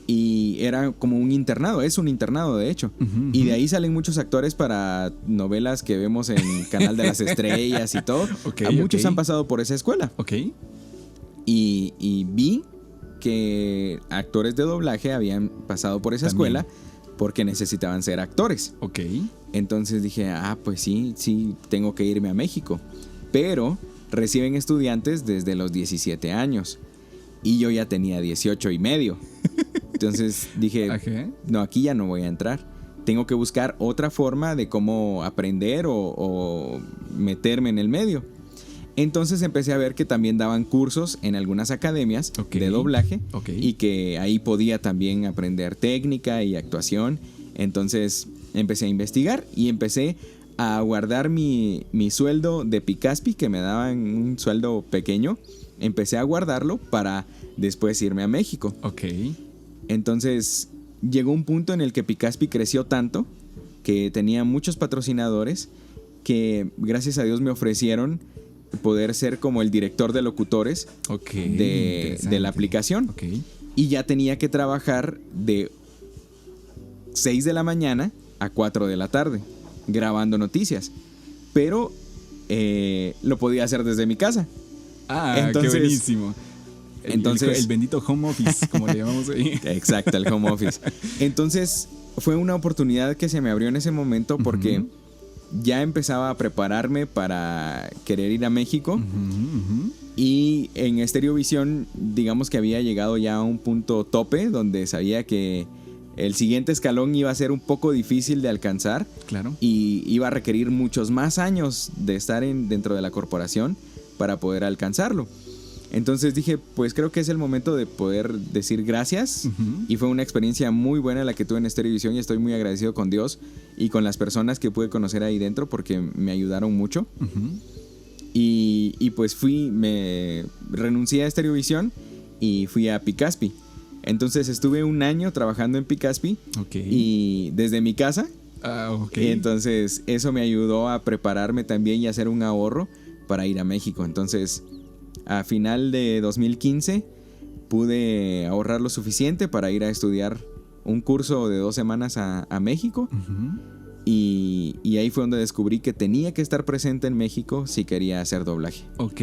[SPEAKER 2] Y era como un internado, es un internado de hecho. Y de ahí salen muchos actores para novelas que vemos en Canal de las Estrellas y todo. Muchos han pasado por esa escuela. Y vi que actores de doblaje habían pasado por esa escuela porque necesitaban ser actores. Entonces dije, pues sí, tengo que irme a México. Pero reciben estudiantes desde los 17 años. Y yo ya tenía 18 y medio. Entonces dije, no, aquí ya no voy a entrar. Tengo que buscar otra forma de cómo aprender o meterme en el medio. Entonces empecé a ver que también daban cursos en algunas academias de doblaje y que ahí podía también aprender técnica y actuación. Entonces empecé a investigar y empecé a guardar mi sueldo de Picaspi, que me daban un sueldo pequeño. Empecé a guardarlo para después irme a México. Entonces llegó un punto en el que Picaspi creció tanto que tenía muchos patrocinadores que gracias a Dios me ofrecieron poder ser como el director de locutores de la aplicación. Y ya tenía que trabajar de 6 de la mañana a 4 de la tarde grabando noticias. pero lo podía hacer desde mi casa.
[SPEAKER 1] Entonces, qué buenísimo.
[SPEAKER 2] Entonces,
[SPEAKER 1] el bendito home office, como le llamamos ahí.
[SPEAKER 2] Exacto, el home office. Entonces fue una oportunidad que se me abrió en ese momento porque ya empezaba a prepararme para querer ir a México. Y en Stereovisión, digamos que había llegado ya a un punto tope donde sabía que el siguiente escalón iba a ser un poco difícil de alcanzar.
[SPEAKER 1] Claro.
[SPEAKER 2] Y iba a requerir muchos más años de estar dentro de la corporación para poder alcanzarlo. Entonces dije, pues creo que es el momento de poder decir gracias. Y fue una experiencia muy buena la que tuve en Stereovisión y estoy muy agradecido con Dios y con las personas que pude conocer ahí dentro porque me ayudaron mucho. Y pues me renuncié a Stereovisión y fui a Picaspi. Entonces estuve un año trabajando en Picaspi y desde mi casa. Entonces eso me ayudó a prepararme también y a hacer un ahorro para ir a México. Entonces a final de 2015 pude ahorrar lo suficiente para ir a estudiar un curso de 2 semanas a México. Y ahí fue donde descubrí que tenía que estar presente en México si quería hacer doblaje.
[SPEAKER 1] Ok.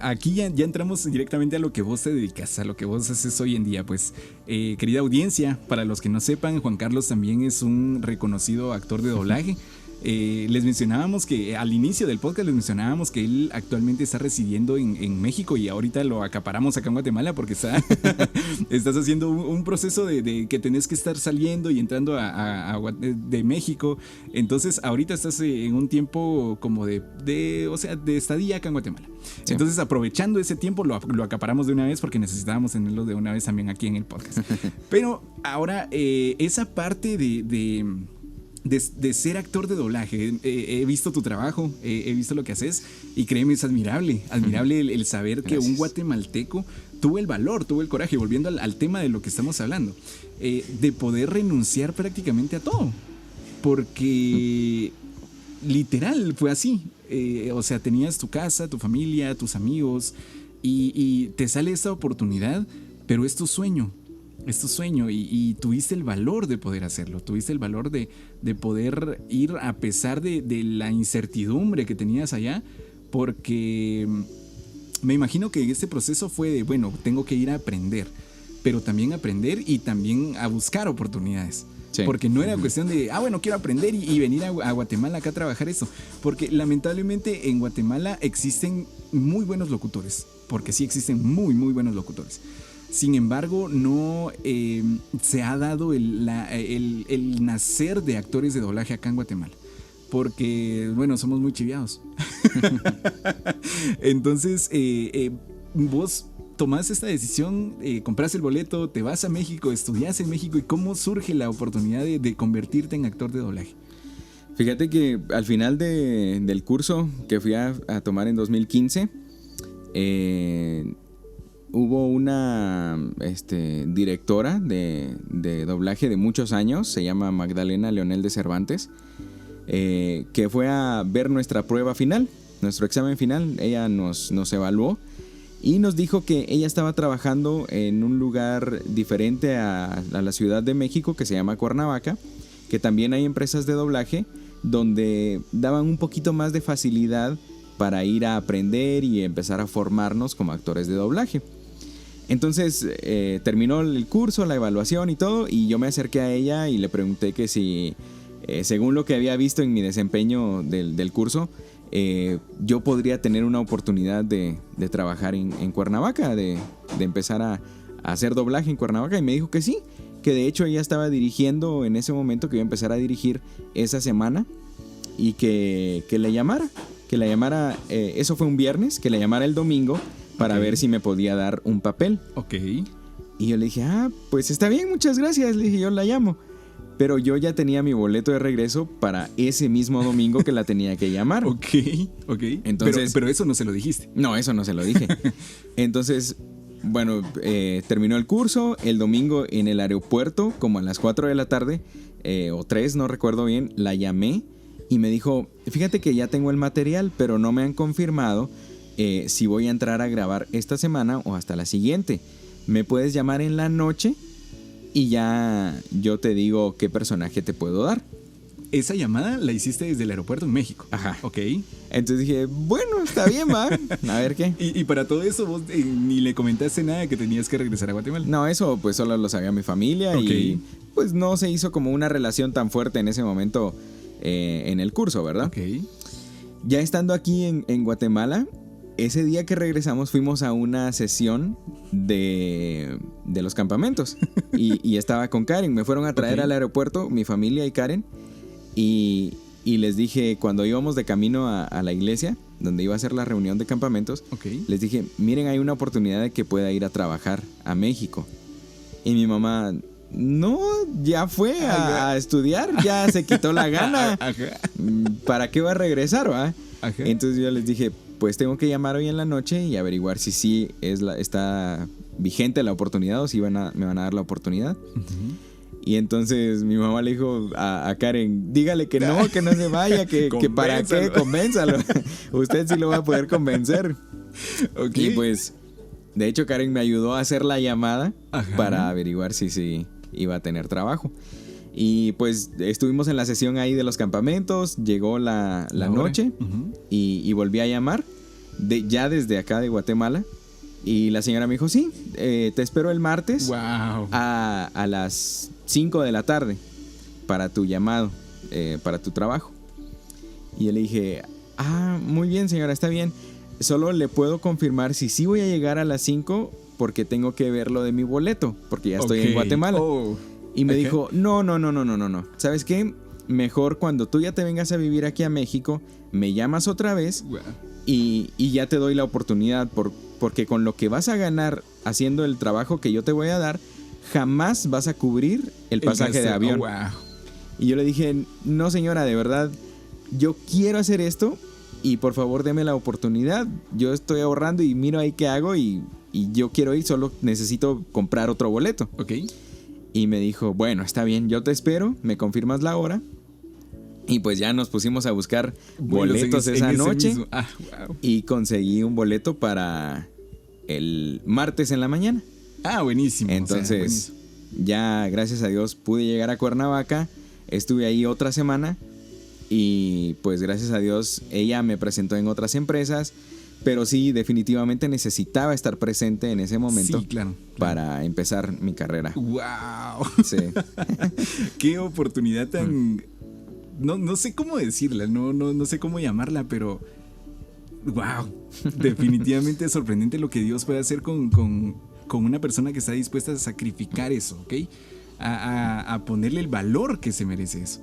[SPEAKER 1] Aquí ya entramos directamente a lo que vos te dedicas, a lo que vos haces hoy en día. Pues, querida audiencia, para los que no sepan, Juan Carlos también es un reconocido actor de doblaje. Les mencionábamos que al inicio del podcast les mencionábamos que él actualmente está residiendo en México y ahorita lo acaparamos acá en Guatemala porque estás haciendo un proceso de que tenés que estar saliendo y entrando de México. Entonces ahorita estás en un tiempo como de estadía acá en Guatemala. Sí. Entonces aprovechando ese tiempo lo acaparamos de una vez porque necesitábamos tenerlo de una vez también aquí en el podcast. Pero ahora esa parte de ser actor de doblaje, he visto tu trabajo, he visto lo que haces y créeme, es admirable el saber que un guatemalteco tuvo el valor, tuvo el coraje, volviendo al tema de lo que estamos hablando, de poder renunciar prácticamente a todo, porque literal fue así. O sea, tenías tu casa, tu familia, tus amigos y te sale esta oportunidad, pero es tu sueño. Es tu sueño y tuviste el valor de poder hacerlo, tuviste el valor de poder ir a pesar de la incertidumbre que tenías allá, porque me imagino que este proceso fue de, bueno, tengo que ir a aprender, pero también aprender y también a buscar oportunidades. Sí. Porque no era cuestión de, bueno, quiero aprender y venir a Guatemala acá a trabajar esto, porque lamentablemente en Guatemala existen muy buenos locutores, porque sí existen muy, muy buenos locutores. Sin embargo, no se ha dado el nacer de actores de doblaje acá en Guatemala. Porque, bueno, somos muy chiviados. Entonces, vos tomás esta decisión, compras el boleto, te vas a México, estudias en México. ¿Y cómo surge la oportunidad de convertirte en actor de doblaje?
[SPEAKER 2] Fíjate que al final del curso que fui a tomar en 2015, hubo una directora de doblaje de muchos años, se llama Magdalena Leonel de Cervantes, que fue a ver nuestra prueba final, nuestro examen final. Ella nos evaluó y nos dijo que ella estaba trabajando en un lugar diferente a la Ciudad de México que se llama Cuernavaca, que también hay empresas de doblaje donde daban un poquito más de facilidad para ir a aprender y empezar a formarnos como actores de doblaje. Entonces terminó el curso, la evaluación y todo, y yo me acerqué a ella y le pregunté que si, según lo que había visto en mi desempeño del curso, yo podría tener una oportunidad de trabajar en Cuernavaca, de empezar a hacer doblaje en Cuernavaca, y me dijo que sí, que de hecho ella estaba dirigiendo en ese momento, que iba a empezar a dirigir esa semana, y que la llamara, eso fue un viernes, que la llamara el domingo para ver si me podía dar un papel. Y yo le dije, pues está bien, muchas gracias. Le dije, yo la llamo. Pero yo ya tenía mi boleto de regreso para ese mismo domingo que la tenía que llamar. Entonces,
[SPEAKER 1] pero eso no se lo dijiste.
[SPEAKER 2] No, eso no se lo dije. Entonces, bueno, terminó el curso. El domingo en el aeropuerto, como a las 4 de la tarde, o 3, no recuerdo bien, la llamé y me dijo, fíjate que ya tengo el material, pero no me han confirmado si voy a entrar a grabar esta semana o hasta la siguiente. Me puedes llamar en la noche y ya yo te digo qué personaje te puedo dar.
[SPEAKER 1] esa llamada la hiciste desde el aeropuerto en México.
[SPEAKER 2] Ajá.
[SPEAKER 1] Ok.
[SPEAKER 2] Entonces dije, bueno, está bien, va. A ver qué.
[SPEAKER 1] Y para todo eso vos ni le comentaste nada que tenías que regresar a Guatemala.
[SPEAKER 2] No, eso pues solo lo sabía mi familia.
[SPEAKER 1] Okay.
[SPEAKER 2] Y pues no se hizo como una relación tan fuerte en ese momento en el curso, ¿verdad?
[SPEAKER 1] Ok.
[SPEAKER 2] Ya estando aquí en Guatemala, ese día que regresamos fuimos a una sesión de los campamentos y estaba con Karen. Me fueron a traer al aeropuerto, mi familia y Karen, y les dije, cuando íbamos de camino a la iglesia, donde iba a ser la reunión de campamentos, les dije, miren, hay una oportunidad de que pueda ir a trabajar a México. Y mi mamá, no, ya fue a estudiar, ya se quitó la gana. ¿Para qué va a regresar, va?
[SPEAKER 1] Ajá.
[SPEAKER 2] Entonces yo les dije, pues tengo que llamar hoy en la noche y averiguar si sí está vigente la oportunidad o si me van a dar la oportunidad. Uh-huh. Y entonces mi mamá le dijo a Karen, dígale que no se vaya, que para qué, convénzalo. Usted sí lo va a poder convencer. Okay. Y pues, de hecho Karen me ayudó a hacer la llamada para averiguar si sí iba a tener trabajo. Y pues estuvimos en la sesión ahí de los campamentos, llegó la noche y volví a llamar ya desde acá de Guatemala. Y la señora me dijo, sí, te espero el martes a las 5 de la tarde para tu llamado, para tu trabajo. Y yo le dije, muy bien señora, está bien. Solo le puedo confirmar si sí voy a llegar a las 5 porque tengo que ver lo de mi boleto, porque ya estoy en Guatemala. Y me dijo, no. ¿Sabes qué? Mejor cuando tú ya te vengas a vivir aquí a México, me llamas otra vez y ya te doy la oportunidad porque con lo que vas a ganar haciendo el trabajo que yo te voy a dar, jamás vas a cubrir el pasaje de avión. Y yo le dije, no señora, de verdad, yo quiero hacer esto y por favor deme la oportunidad. Yo estoy ahorrando y miro ahí qué hago y yo quiero ir, solo necesito comprar otro boleto. Y me dijo, bueno, está bien, yo te espero, me confirmas la hora. Y pues ya nos pusimos a buscar boletos esa noche. Y conseguí un boleto para el martes en la mañana.
[SPEAKER 1] Buenísimo.
[SPEAKER 2] Entonces, ya gracias a Dios pude llegar a Cuernavaca. Estuve ahí otra semana. Y pues gracias a Dios ella me presentó en otras empresas. Pero sí, definitivamente necesitaba estar presente en ese momento para empezar mi carrera.
[SPEAKER 1] ¡Wow!
[SPEAKER 2] Sí.
[SPEAKER 1] Qué oportunidad tan... No sé cómo decirla, no sé cómo llamarla, pero... ¡Wow! Definitivamente es sorprendente lo que Dios puede hacer con una persona que está dispuesta a sacrificar eso, ¿ok? A ponerle el valor que se merece eso.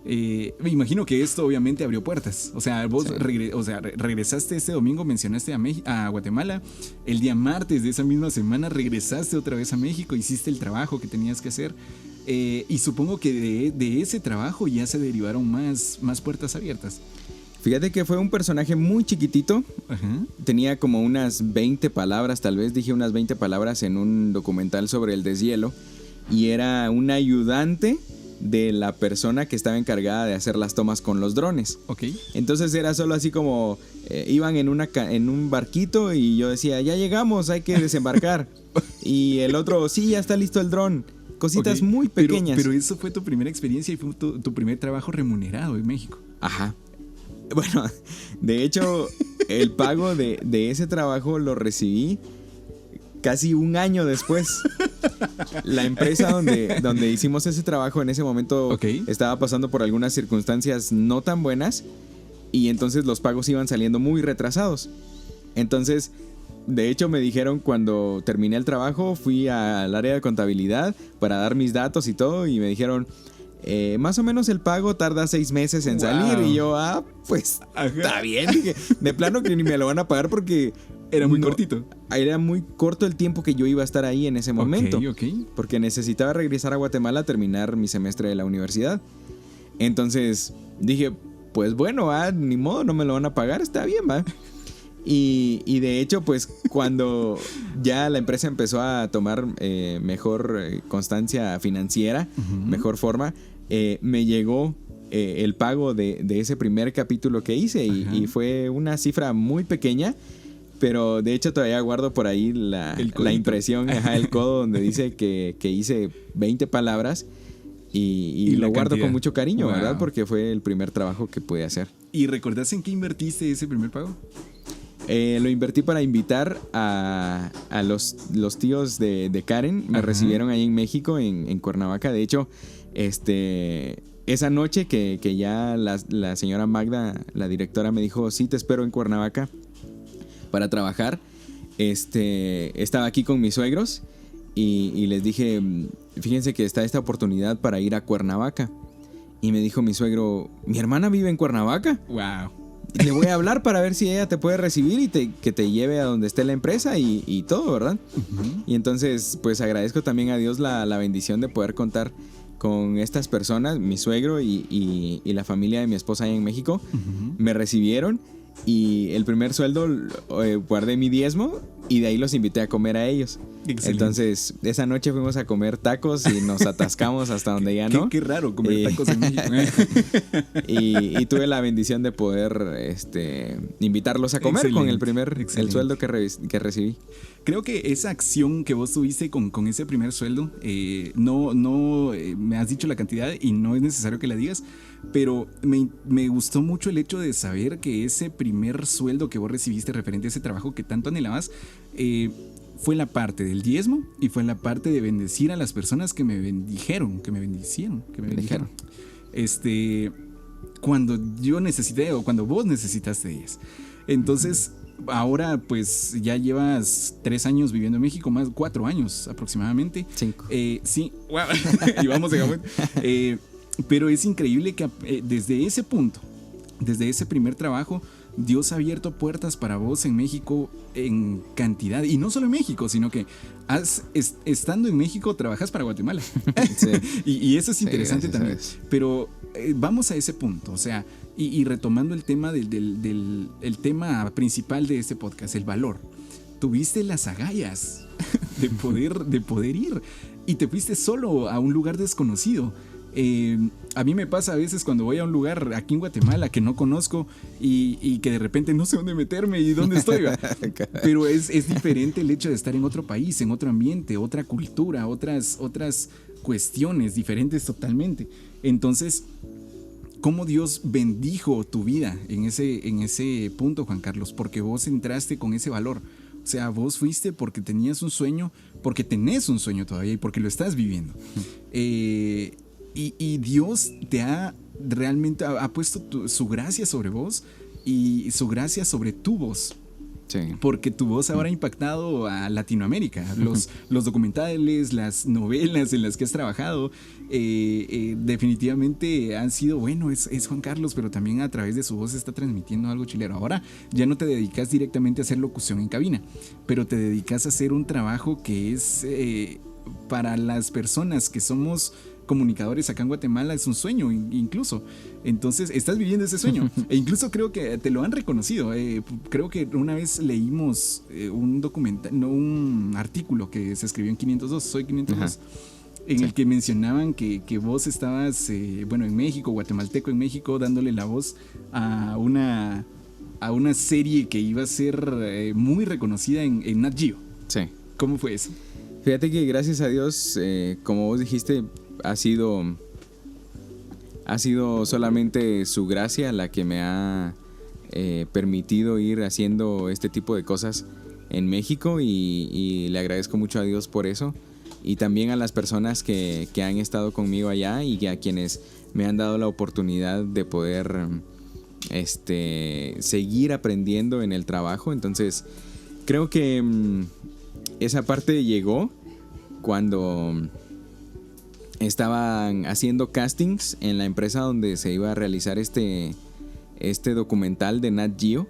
[SPEAKER 1] Me imagino que esto obviamente abrió puertas. O sea, vos regresaste este domingo, mencionaste a Guatemala. El día martes de esa misma semana regresaste otra vez a México, hiciste el trabajo que tenías que hacer. Y supongo que de ese trabajo ya se derivaron más puertas abiertas.
[SPEAKER 2] Fíjate que fue un personaje muy chiquitito. Tenía como unas 20 palabras, tal vez dije unas 20 palabras en un documental sobre el deshielo. Y era un ayudante de la persona que estaba encargada de hacer las tomas con los drones. Entonces era solo así como iban en un barquito y yo decía, ya llegamos, hay que desembarcar. Y el otro, sí, ya está listo el dron. Cositas muy pequeñas.
[SPEAKER 1] Pero eso fue tu primera experiencia y fue tu primer trabajo remunerado en México.
[SPEAKER 2] Ajá. Bueno, de hecho, el pago de ese trabajo lo recibí casi un año después. La empresa donde hicimos ese trabajo en ese momento estaba pasando por algunas circunstancias no tan buenas y entonces los pagos iban saliendo muy retrasados. Entonces, de hecho me dijeron cuando terminé el trabajo, fui al área de contabilidad para dar mis datos y todo y me dijeron, más o menos el pago tarda 6 meses en salir. Y yo, pues está bien. Dije, de plano que ni me lo van a pagar porque...
[SPEAKER 1] Era muy cortito.
[SPEAKER 2] Era muy corto el tiempo que yo iba a estar ahí en ese momento. Porque necesitaba regresar a Guatemala a terminar mi semestre de la universidad. Entonces dije, pues bueno, ni modo, no me lo van a pagar, está bien, va. Y de hecho, pues cuando ya la empresa empezó a tomar mejor constancia financiera, mejor forma, me llegó el pago de ese primer capítulo que hice y fue una cifra muy pequeña. Pero de hecho todavía guardo por ahí la impresión, el codo donde dice que hice 20 palabras y lo guardo con mucho cariño, ¿verdad? Porque fue el primer trabajo que pude hacer.
[SPEAKER 1] ¿Y recordás en qué invertiste ese primer pago?
[SPEAKER 2] Lo invertí para invitar a los tíos de Karen. Me recibieron ahí en México, en Cuernavaca. De hecho, esa noche que ya la señora Magda, la directora, me dijo, sí, te espero en Cuernavaca para trabajar. Estaba aquí con mis suegros y les dije, fíjense que está esta oportunidad para ir a Cuernavaca. Y me dijo mi suegro, ¿mi hermana vive en Cuernavaca?
[SPEAKER 1] ¡Wow!
[SPEAKER 2] Le voy a hablar para ver si ella te puede recibir y que te lleve a donde esté la empresa y todo, ¿verdad? Y entonces, pues agradezco también a Dios la bendición de poder contar con estas personas, mi suegro y la familia de mi esposa allá en México. Me recibieron y el primer sueldo guardé mi diezmo y de ahí los invité a comer a ellos. Excelente. Entonces, esa noche fuimos a comer tacos y nos atascamos hasta donde ya no.
[SPEAKER 1] Qué raro comer tacos en México.
[SPEAKER 2] y tuve la bendición de poder invitarlos a comer con el sueldo que recibí.
[SPEAKER 1] Creo que esa acción que vos tuviste con ese primer sueldo, no me has dicho la cantidad y no es necesario que la digas, pero me gustó mucho el hecho de saber que ese primer sueldo que vos recibiste referente a ese trabajo que tanto anhelabas, fue la parte del diezmo y fue la parte de bendecir a las personas que me bendicieron. Cuando yo necesité o cuando vos necesitaste de ellas. Entonces, ahora pues ya llevas 3 años viviendo en México, más 4 años aproximadamente.
[SPEAKER 2] 5.
[SPEAKER 1] Sí, wow. Y vamos a pero es increíble que desde ese punto, desde ese primer trabajo, Dios ha abierto puertas para vos en México en cantidad. Y no solo en México, sino que estando en México trabajas para Guatemala. Sí. y eso es interesante también. Pero vamos a ese punto. O sea, y retomando el tema el tema principal de este podcast, el valor. Tuviste las agallas de poder ir. Y te fuiste solo a un lugar desconocido. A mí me pasa a veces cuando voy a un lugar aquí en Guatemala que no conozco y que de repente no sé dónde meterme y dónde estoy. Pero es diferente el hecho de estar en otro país, en otro ambiente, otra cultura, otras cuestiones diferentes totalmente. Entonces, ¿cómo Dios bendijo tu vida en ese punto, Juan Carlos? Porque vos entraste con ese valor. O sea, vos fuiste porque tenías un sueño, porque tenés un sueño todavía y porque lo estás viviendo. Y Dios te ha realmente ha puesto su gracia sobre vos y su gracia sobre tu voz. Sí. Porque tu voz ahora ha impactado a Latinoamérica. Los documentales, las novelas en las que has trabajado, definitivamente han sido, bueno, es Juan Carlos, pero también a través de su voz está transmitiendo algo chileno. Ahora ya no te dedicas directamente a hacer locución en cabina, pero te dedicas a hacer un trabajo que es para las personas que somos comunicadores acá en Guatemala, es un sueño incluso. Entonces estás viviendo ese sueño e incluso creo que te lo han reconocido. Creo que una vez leímos un artículo que se escribió en 502, Soy 502, en el que mencionaban que vos estabas en México, guatemalteco en México, dándole la voz a una serie que iba a ser muy reconocida en Nat Geo.
[SPEAKER 2] Sí.
[SPEAKER 1] ¿Cómo fue eso?
[SPEAKER 2] Fíjate que gracias a Dios, como vos dijiste, ha sido solamente su gracia la que me ha permitido ir haciendo este tipo de cosas en México y le agradezco mucho a Dios por eso y también a las personas que han estado conmigo allá y a quienes me han dado la oportunidad de poder seguir aprendiendo en el trabajo. Entonces creo que esa parte llegó cuando estaban haciendo castings en la empresa donde se iba a realizar este documental de Nat Geo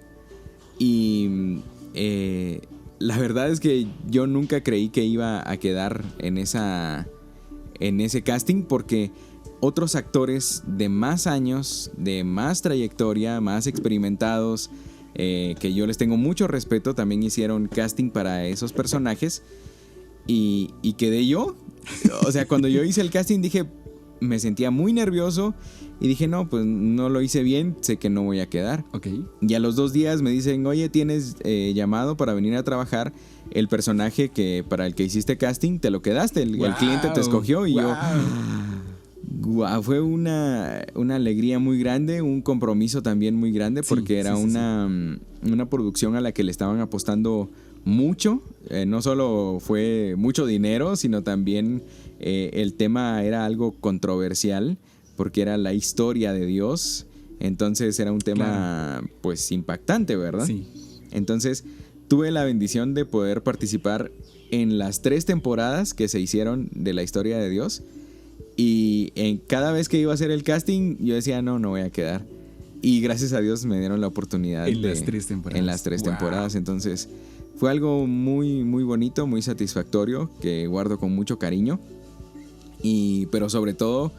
[SPEAKER 2] y la verdad es que yo nunca creí que iba a quedar en ese casting porque otros actores de más años, de más trayectoria, más experimentados, que yo les tengo mucho respeto, también hicieron casting para esos personajes y quedé yo. O sea, cuando yo hice el casting me sentía muy nervioso y dije, no, pues no lo hice bien, sé que no voy a quedar.
[SPEAKER 1] Okay.
[SPEAKER 2] Y a los 2 días me dicen, oye, tienes llamado para venir a trabajar, el personaje para el que hiciste casting te lo quedaste, el cliente te escogió y yo, Wow, fue una alegría muy grande, un compromiso también muy grande, porque era una producción a la que le estaban apostando mucho. No solo fue mucho dinero, sino también el tema era algo controversial, porque era la historia de Dios. Entonces era un tema pues impactante, ¿verdad?
[SPEAKER 1] Sí.
[SPEAKER 2] Entonces tuve la bendición de poder participar en las 3 temporadas que se hicieron de la historia de Dios. Y cada vez que iba a hacer el casting, yo decía, no voy a quedar. Y gracias a Dios me dieron la oportunidad
[SPEAKER 1] en las 3 temporadas.
[SPEAKER 2] En las 3 temporadas. Entonces fue algo muy, muy bonito, muy satisfactorio, que guardo con mucho cariño. Pero sobre todo,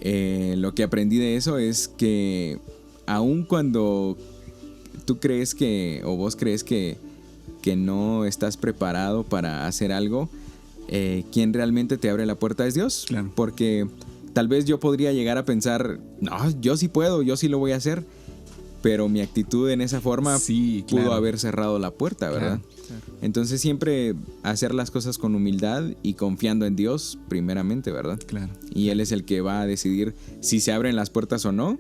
[SPEAKER 2] lo que aprendí de eso es que aun cuando tú crees o vos crees que no estás preparado para hacer algo, quien realmente te abre la puerta es Dios.
[SPEAKER 1] Claro.
[SPEAKER 2] Porque tal vez yo podría llegar a pensar, no, yo sí puedo, yo sí lo voy a hacer, pero mi actitud en esa forma pudo haber cerrado la puerta, ¿verdad? Claro. Entonces siempre hacer las cosas con humildad y confiando en Dios primeramente, ¿verdad?
[SPEAKER 1] Claro.
[SPEAKER 2] Y Él es el que va a decidir si se abren las puertas o no.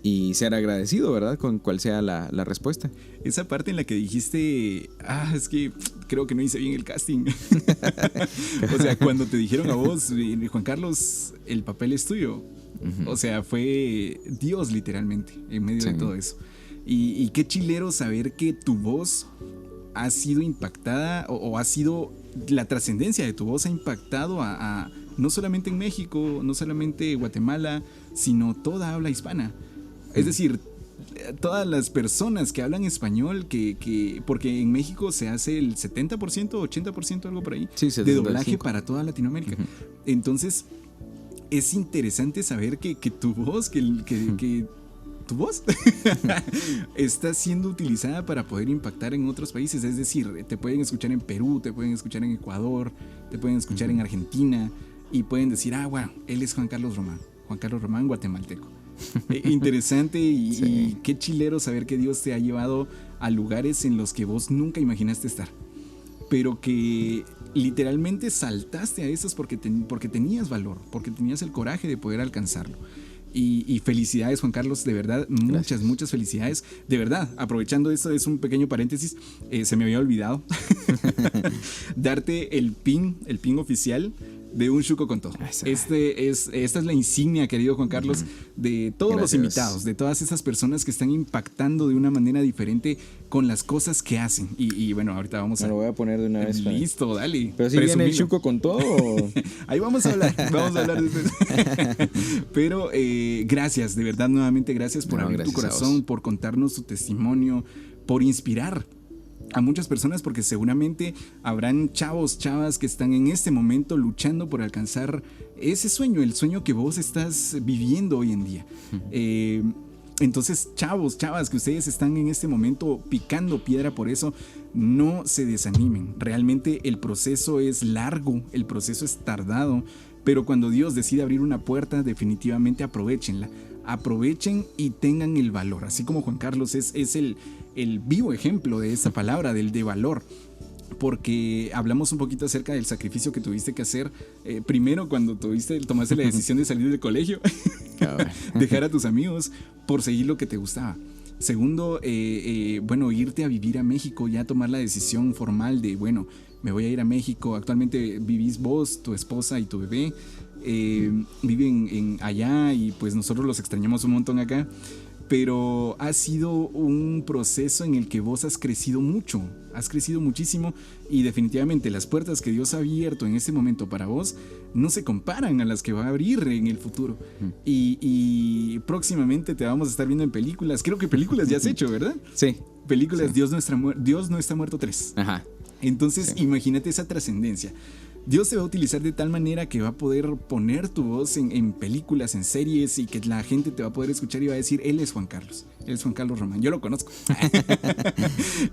[SPEAKER 2] Y ser agradecido, ¿verdad? Con cual sea la respuesta.
[SPEAKER 1] Esa parte en la que dijiste, es que creo que no hice bien el casting. O sea, cuando te dijeron a vos, Juan Carlos, el papel es tuyo. Uh-huh. O sea, fue Dios literalmente en medio de todo eso. Y qué chilero saber que tu voz ha sido impactada o ha sido, la trascendencia de tu voz ha impactado a no solamente en México, no solamente Guatemala, sino toda habla hispana. Es decir, todas las personas que hablan español, porque en México se hace el 70%, 80%, algo por ahí, de doblaje para toda Latinoamérica. Uh-huh. Entonces, es interesante saber que tu voz, tu voz está siendo utilizada para poder impactar en otros países. Es decir, te pueden escuchar en Perú, te pueden escuchar en Ecuador, te pueden escuchar en Argentina y pueden decir, bueno, él es Juan Carlos Román guatemalteco. Interesante y qué chilero saber que Dios te ha llevado a lugares en los que vos nunca imaginaste estar, pero que literalmente saltaste a esos porque tenías valor, porque tenías el coraje de poder alcanzarlo. Y felicidades, Juan Carlos, de verdad, muchas felicidades. De verdad, aprovechando esto, es un pequeño paréntesis, se me había olvidado darte el pin oficial de Un Chuco con Todo. Esta es la insignia, querido Juan Carlos, de todos los invitados, de todas esas personas que están impactando de una manera diferente con las cosas que hacen. Y bueno, ahorita vamos
[SPEAKER 2] Me lo voy a poner de una vez.
[SPEAKER 1] Listo, dale.
[SPEAKER 2] Pero si viene el Chuco con Todo.
[SPEAKER 1] Ahí vamos a hablar de eso. Pero gracias, de verdad, nuevamente gracias por abrir tu corazón, por contarnos tu testimonio, por inspirar a muchas personas, porque seguramente habrán chavas que están en este momento luchando por alcanzar ese sueño, el sueño que vos estás viviendo hoy en día. Entonces, chavas que ustedes están en este momento picando piedra por eso, no se desanimen. Realmente el proceso es largo, el proceso es tardado, pero cuando Dios decide abrir una puerta, definitivamente aprovechenla. Aprovechen y tengan el valor. Así como Juan Carlos es el vivo ejemplo de esa palabra, del de valor. Porque hablamos un poquito acerca del sacrificio que tuviste que hacer. Primero, cuando tomaste la decisión de salir del colegio, dejar a tus amigos por seguir lo que te gustaba. Segundo, irte a vivir a México, ya tomar la decisión formal de, me voy a ir a México. Actualmente vivís vos, tu esposa y tu bebé. Viven allá y pues nosotros los extrañamos un montón acá. Pero ha sido un proceso en el que vos has crecido mucho, has crecido muchísimo, y definitivamente las puertas que Dios ha abierto en este momento para vos no se comparan a las que va a abrir en el futuro. Y próximamente te vamos a estar viendo en películas. Creo que películas ya has hecho, ¿verdad?
[SPEAKER 2] Sí.
[SPEAKER 1] Películas, sí. Dios no está muerto 3.
[SPEAKER 2] Ajá.
[SPEAKER 1] Entonces, imagínate esa trascendencia. Dios te va a utilizar de tal manera que va a poder poner tu voz en películas, en series, y que la gente te va a poder escuchar y va a decir, él es Juan Carlos Román, yo lo conozco.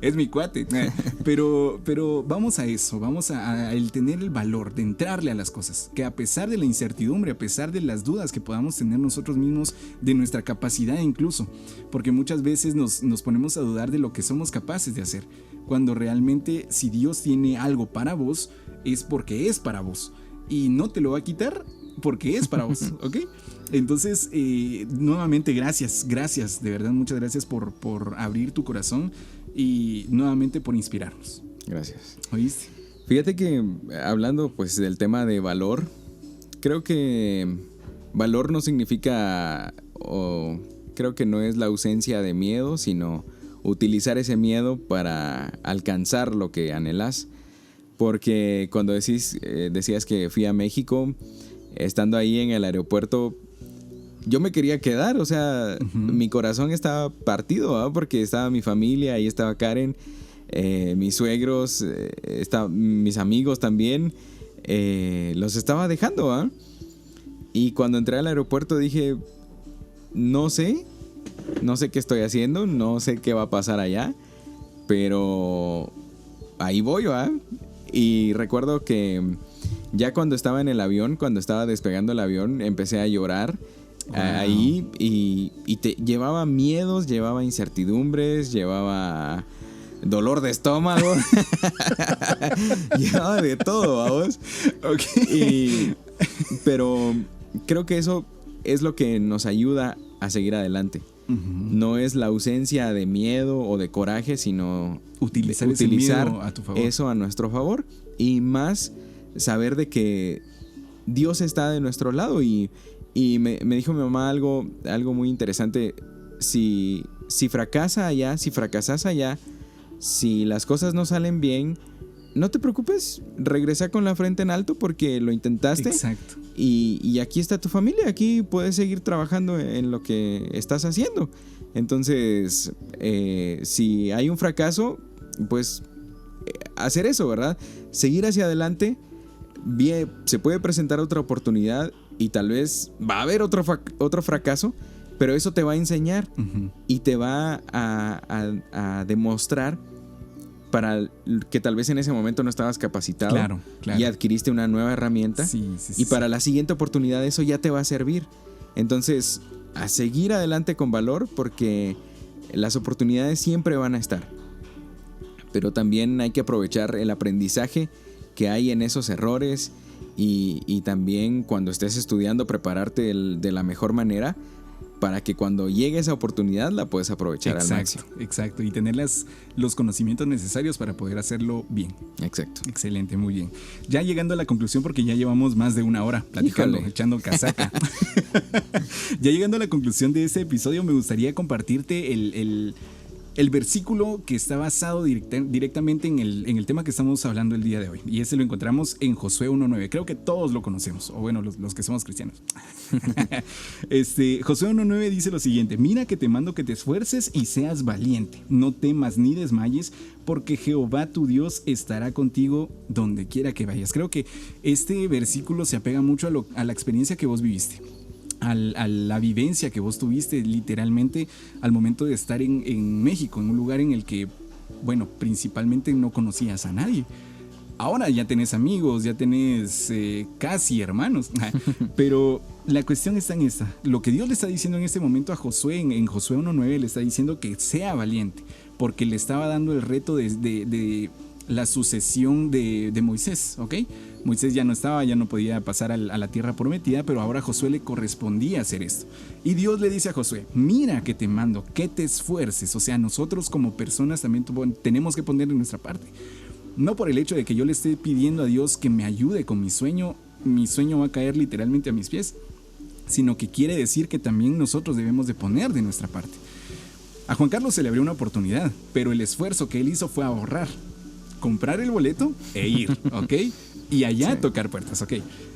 [SPEAKER 1] Es mi cuate. Pero vamos a eso, vamos a el tener el valor de entrarle a las cosas, que a pesar de la incertidumbre, a pesar de las dudas que podamos tener nosotros mismos, de nuestra capacidad incluso, porque muchas veces nos ponemos a dudar de lo que somos capaces de hacer, cuando realmente si Dios tiene algo para vos, es porque es para vos y no te lo va a quitar porque es para vos, ¿ok? Entonces, nuevamente, gracias, de verdad, muchas gracias por abrir tu corazón y nuevamente por inspirarnos.
[SPEAKER 2] Gracias.
[SPEAKER 1] ¿Oíste?
[SPEAKER 2] Fíjate que hablando pues del tema de valor, creo que valor no significa, o creo que no es la ausencia de miedo, sino utilizar ese miedo para alcanzar lo que anhelas. Porque cuando decías que fui a México, estando ahí en el aeropuerto, yo me quería quedar, o sea, mi corazón estaba partido, ¿eh? Porque estaba mi familia, ahí estaba Karen, mis suegros, mis amigos también, los estaba dejando, ¿eh? Y cuando entré al aeropuerto dije, no sé qué estoy haciendo, no sé qué va a pasar allá, pero ahí voy, ¿eh? Y recuerdo que ya cuando estaba en el avión, cuando estaba despegando el avión, empecé a llorar. Wow. Ahí y llevaba miedos, llevaba incertidumbres, llevaba dolor de estómago, llevaba de todo, vamos. Okay. Pero creo que eso es lo que nos ayuda a seguir adelante. No es la ausencia de miedo o de coraje, sino utilizar miedo a tu favor. Eso a nuestro favor, y más saber de que Dios está de nuestro lado. Y me dijo mi mamá algo muy interesante. Si fracasas allá, si las cosas no salen bien, no te preocupes, regresa con la frente en alto porque lo intentaste.
[SPEAKER 1] Exacto.
[SPEAKER 2] Y aquí está tu familia, aquí puedes seguir trabajando en lo que estás haciendo. Entonces, si hay un fracaso, pues hacer eso, ¿verdad? Seguir hacia adelante. Bien, se puede presentar otra oportunidad y tal vez va a haber otro fracaso, pero eso te va a enseñar y te va a demostrar para que tal vez en ese momento no estabas capacitado. Claro. Y adquiriste una nueva herramienta. Y para la siguiente oportunidad eso ya te va a servir. Entonces, a seguir adelante con valor, porque las oportunidades siempre van a estar. Pero también hay que aprovechar el aprendizaje que hay en esos errores y también cuando estés estudiando prepararte de la mejor manera para que cuando llegue esa oportunidad la puedas aprovechar al máximo.
[SPEAKER 1] Exacto, y tener los conocimientos necesarios para poder hacerlo bien.
[SPEAKER 2] Exacto.
[SPEAKER 1] Excelente, muy bien. Ya llegando a la conclusión, porque ya llevamos más de una hora platicando, echando casaca. Ya llegando a la conclusión de este episodio, me gustaría compartirte el versículo que está basado directamente en el tema que estamos hablando el día de hoy. Y ese lo encontramos en Josué 1.9. Creo que todos lo conocemos, o bueno, los que somos cristianos. Josué 1.9 dice lo siguiente: mira que te mando que te esfuerces y seas valiente. No temas ni desmayes, porque Jehová tu Dios estará contigo donde quiera que vayas. Creo que este versículo se apega mucho a la experiencia que vos viviste. A la vivencia que vos tuviste literalmente al momento de estar en México, en un lugar en el que, bueno, principalmente no conocías a nadie. Ahora ya tenés amigos, ya tenés casi hermanos, pero la cuestión está en esta. Lo que Dios le está diciendo en este momento a Josué, en Josué 1.9, le está diciendo que sea valiente, porque le estaba dando el reto de la sucesión de Moisés, ¿ok? Moisés ya no estaba, ya no podía pasar a la tierra prometida, pero ahora a Josué le correspondía hacer esto. Y Dios le dice a Josué: mira que te mando, que te esfuerces. O sea, nosotros como personas también tenemos que poner de nuestra parte. No por el hecho de que yo le esté pidiendo a Dios que me ayude con mi sueño va a caer literalmente a mis pies, sino que quiere decir que también nosotros debemos de poner de nuestra parte. A Juan Carlos se le abrió una oportunidad, pero el esfuerzo que él hizo fue ahorrar, comprar el boleto e ir, ¿ok? Y allá tocar puertas, ¿ok?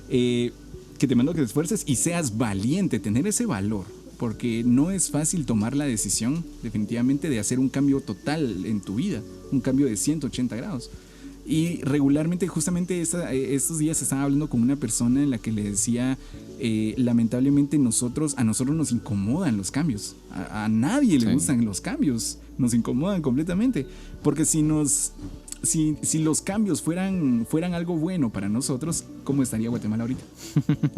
[SPEAKER 1] Que te mando que te esfuerces y seas valiente, tener ese valor, porque no es fácil tomar la decisión definitivamente de hacer un cambio total en tu vida, un cambio de 180 grados. Y regularmente, justamente estos días estaba hablando con una persona en la que le decía, lamentablemente a nosotros nos incomodan los cambios. A nadie le gustan los cambios, nos incomodan completamente, porque si los cambios fueran algo bueno para nosotros, ¿cómo estaría Guatemala ahorita?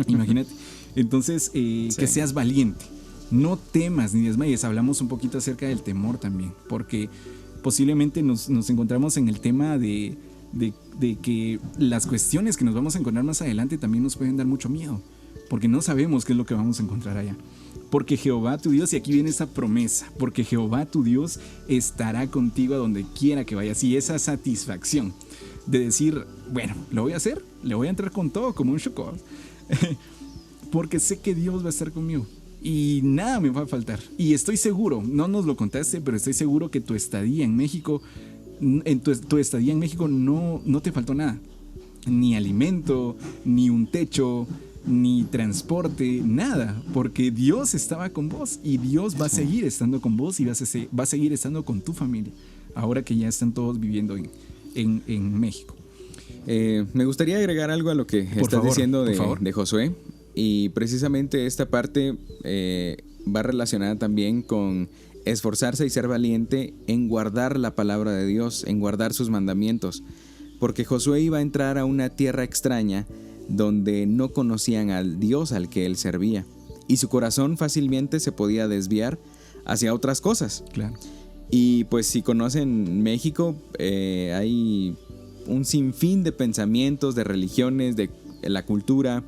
[SPEAKER 1] Imagínate. Entonces, que seas valiente, no temas ni desmayes. Hablamos un poquito acerca del temor también, porque posiblemente nos encontramos en el tema de que las cuestiones que nos vamos a encontrar más adelante también nos pueden dar mucho miedo. porque no sabemos qué es lo que vamos a encontrar allá. Porque Jehová tu Dios, y aquí viene esa promesa, porque Jehová tu Dios estará contigo a donde quiera que vayas. Y esa satisfacción de decir, bueno, lo voy a hacer, le voy a entrar con todo como un chuco, porque sé que Dios va a estar conmigo y nada me va a faltar. Y estoy seguro, no nos lo contaste, pero estoy seguro que tu estadía en México, tu estadía en México no te faltó nada. Ni alimento, ni un techo, ni transporte, nada, porque Dios estaba con vos y Dios va a seguir estando con vos y va a seguir estando con tu familia, ahora que ya están todos viviendo en México.
[SPEAKER 2] Me gustaría agregar algo a lo que estás diciendo de Josué, y precisamente esta parte va relacionada también con esforzarse y ser valiente en guardar la palabra de Dios, en guardar sus mandamientos, porque Josué iba a entrar a una tierra extraña donde no conocían al Dios al que él servía, y su corazón fácilmente se podía desviar hacia otras cosas.
[SPEAKER 1] Claro.
[SPEAKER 2] Y pues si conocen México, hay un sinfín de pensamientos, de religiones, de la cultura,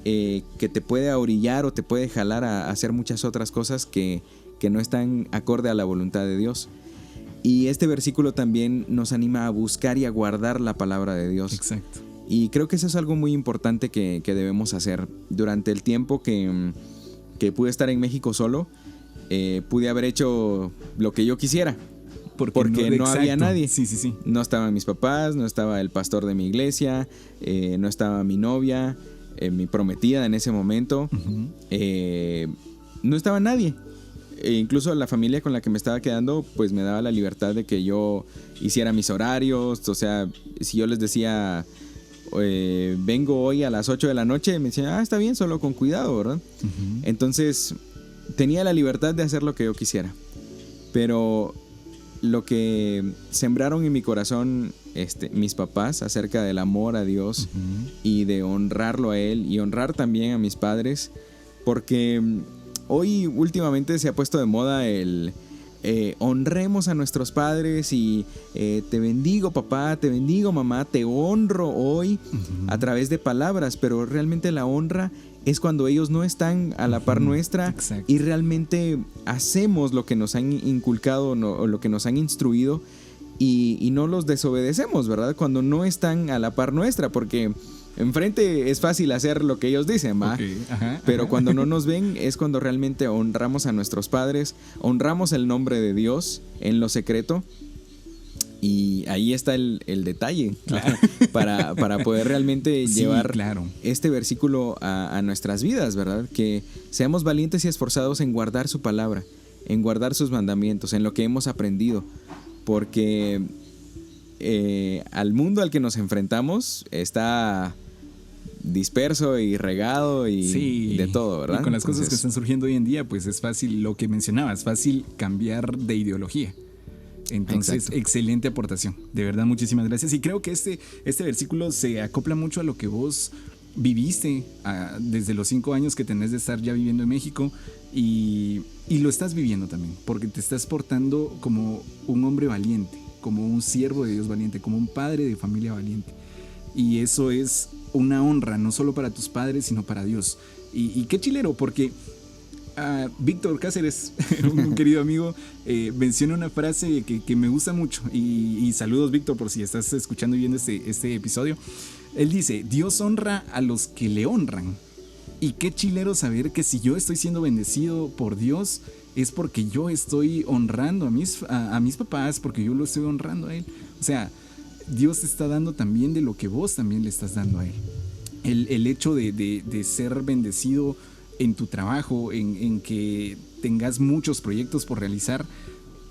[SPEAKER 2] que te puede ahorillar o te puede jalar a hacer muchas otras cosas que no están acorde a la voluntad de Dios. Y este versículo también nos anima a buscar y a guardar la palabra de Dios.
[SPEAKER 1] Exacto.
[SPEAKER 2] Y creo que eso es algo muy importante que debemos hacer. Durante el tiempo que pude estar en México solo, pude haber hecho lo que yo quisiera. Porque no había nadie.
[SPEAKER 1] Sí.
[SPEAKER 2] No estaban mis papás, no estaba el pastor de mi iglesia, no estaba mi novia, mi prometida en ese momento.
[SPEAKER 1] Uh-huh.
[SPEAKER 2] No estaba nadie. Incluso la familia con la que me estaba quedando pues me daba la libertad de que yo hiciera mis horarios. O sea, si yo les decía vengo hoy a las 8 de la noche, me decían, está bien, solo con cuidado, ¿verdad? Uh-huh. Entonces tenía la libertad de hacer lo que yo quisiera. Pero lo que sembraron en mi corazón mis papás acerca del amor a Dios, uh-huh, y de honrarlo a Él y honrar también a mis padres, porque hoy últimamente se ha puesto de moda el honremos a nuestros padres y te bendigo papá, te bendigo mamá, te honro hoy, uh-huh, a través de palabras, pero realmente la honra es cuando ellos no están a la par nuestra. Exacto. Y realmente hacemos lo que nos han inculcado o lo que nos han instruido y no los desobedecemos, ¿verdad? Cuando no están a la par nuestra, porque enfrente es fácil hacer lo que ellos dicen, ¿va? Okay. Ajá. Pero cuando no nos ven es cuando realmente honramos a nuestros padres, honramos el nombre de Dios en lo secreto. Y ahí está el detalle, claro, para poder realmente llevar, claro, este versículo a nuestras vidas, ¿verdad? Que seamos valientes y esforzados en guardar su palabra, en guardar sus mandamientos, en lo que hemos aprendido. Porque al mundo al que nos enfrentamos está disperso y regado y de todo, ¿verdad?
[SPEAKER 1] Y con las cosas que están surgiendo hoy en día, pues es fácil, lo que mencionabas, fácil cambiar de ideología. Entonces, exacto, excelente aportación. De verdad, muchísimas gracias. Y creo que este versículo se acopla mucho a lo que vos viviste desde los 5 años que tenés de estar ya viviendo en México y lo estás viviendo también, porque te estás portando como un hombre valiente, como un siervo de Dios valiente, como un padre de familia valiente. Y eso es una honra, no solo para tus padres, sino para Dios. Y qué chilero, porque Víctor Cáceres, un querido amigo, menciona una frase que me gusta mucho. Y saludos, Víctor, por si estás escuchando y viendo este episodio. Él dice, Dios honra a los que le honran. Y qué chilero saber que si yo estoy siendo bendecido por Dios, es porque yo estoy honrando a mis papás, porque yo lo estoy honrando a Él. O sea, Dios te está dando también de lo que vos también le estás dando a Él. El hecho de ser bendecido en tu trabajo, en que tengas muchos proyectos por realizar,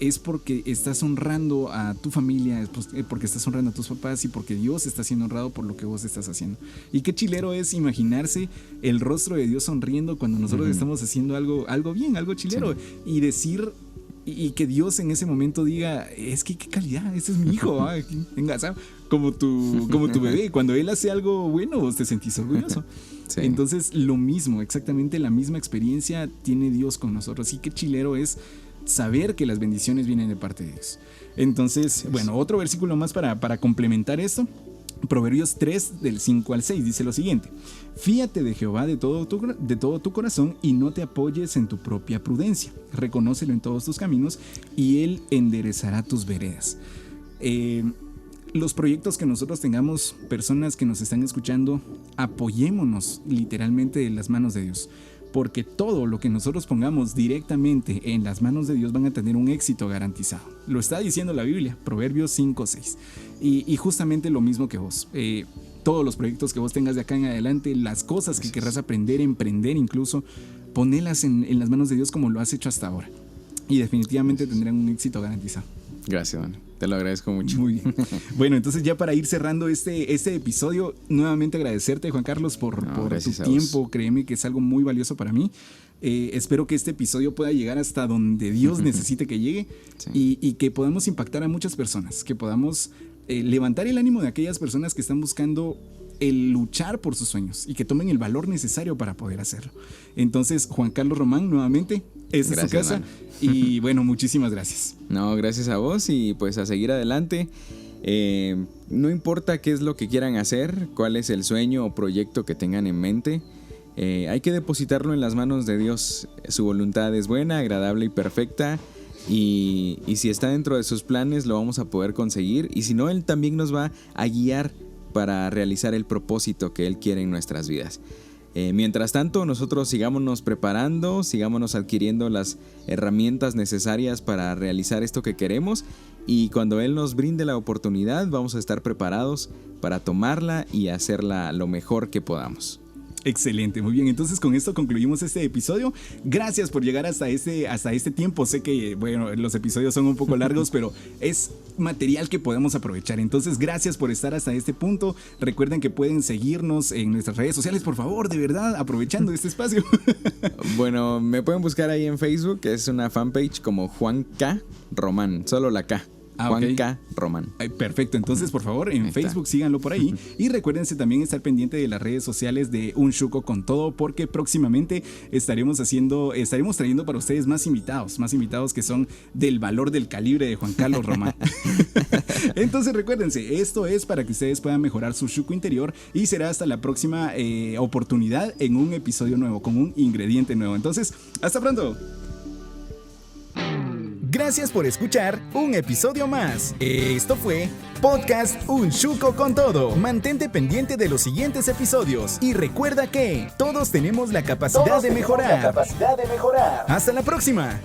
[SPEAKER 1] es porque estás honrando a tu familia, es porque estás honrando a tus papás y porque Dios está siendo honrado por lo que vos estás haciendo. Y qué chilero es imaginarse el rostro de Dios sonriendo cuando nosotros, uh-huh, estamos haciendo algo bien, algo chilero, sí, y decir, y que Dios en ese momento diga, es que qué calidad, este es mi hijo, venga, ¿sabes? Como tu bebé, cuando él hace algo bueno, vos te sentís orgulloso. Sí. Entonces, lo mismo, exactamente la misma experiencia tiene Dios con nosotros. Y qué chilero es saber que las bendiciones vienen de parte de Dios. Entonces, bueno, otro versículo más para complementar esto. Proverbios 3 del 5 al 6 dice lo siguiente: fíate de Jehová de todo tu corazón y no te apoyes en tu propia prudencia. Reconócelo en todos tus caminos y Él enderezará tus veredas. Los proyectos que nosotros tengamos, personas que nos están escuchando, apoyémonos literalmente en las manos de Dios. Porque todo lo que nosotros pongamos directamente en las manos de Dios van a tener un éxito garantizado. Lo está diciendo la Biblia, Proverbios 5:6. Y justamente lo mismo que vos. Todos los proyectos que vos tengas de acá en adelante, las cosas que querrás aprender, emprender incluso, ponelas en las manos de Dios como lo has hecho hasta ahora. Y definitivamente tendrán un éxito garantizado.
[SPEAKER 2] Gracias, Dani. Te lo agradezco mucho.
[SPEAKER 1] Muy bien. Bueno, entonces ya para ir cerrando este episodio, nuevamente agradecerte, Juan Carlos, por tu tiempo. Créeme que es algo muy valioso para mí. Espero que este episodio pueda llegar hasta donde Dios necesite que llegue. Sí. Y que podamos impactar a muchas personas, que podamos levantar el ánimo de aquellas personas que están buscando el luchar por sus sueños y que tomen el valor necesario para poder hacerlo. Entonces, Juan Carlos Román, nuevamente, esta es su casa. Y bueno, muchísimas gracias.
[SPEAKER 2] No, gracias a vos y pues a seguir adelante. No importa qué es lo que quieran hacer, cuál es el sueño o proyecto que tengan en mente, hay que depositarlo en las manos de Dios. Su voluntad es buena, agradable y perfecta. Y si está dentro de sus planes, lo vamos a poder conseguir. Y si no, Él también nos va a guiar para realizar el propósito que Él quiere en nuestras vidas. Mientras tanto, nosotros sigámonos preparando, sigámonos adquiriendo las herramientas necesarias para realizar esto que queremos, y cuando Él nos brinde la oportunidad, vamos a estar preparados para tomarla y hacerla lo mejor que podamos.
[SPEAKER 1] Excelente, muy bien. Entonces con esto concluimos este episodio. Gracias por llegar hasta este tiempo. Sé que bueno, los episodios son un poco largos, pero es material que podemos aprovechar. Entonces gracias por estar hasta este punto. Recuerden que pueden seguirnos en nuestras redes sociales, por favor, de verdad, aprovechando este espacio.
[SPEAKER 2] Bueno, me pueden buscar ahí en Facebook, que es una fanpage como Juan K. Román, solo la K. Juan K. Román.
[SPEAKER 1] Perfecto, entonces por favor en Facebook síganlo por ahí y recuérdense también estar pendiente de las redes sociales de Un Shuco con Todo, porque próximamente estaremos trayendo para ustedes más invitados que son del valor del calibre de Juan Carlos Román. Entonces recuérdense, esto es para que ustedes puedan mejorar su Shuco interior y será hasta la próxima oportunidad en un episodio nuevo con un ingrediente nuevo. Entonces, hasta pronto. Gracias por escuchar un episodio más. Esto fue Podcast Un Shuco con Todo. Mantente pendiente de los siguientes episodios y recuerda que todos tenemos la capacidad de mejorar. Hasta la próxima.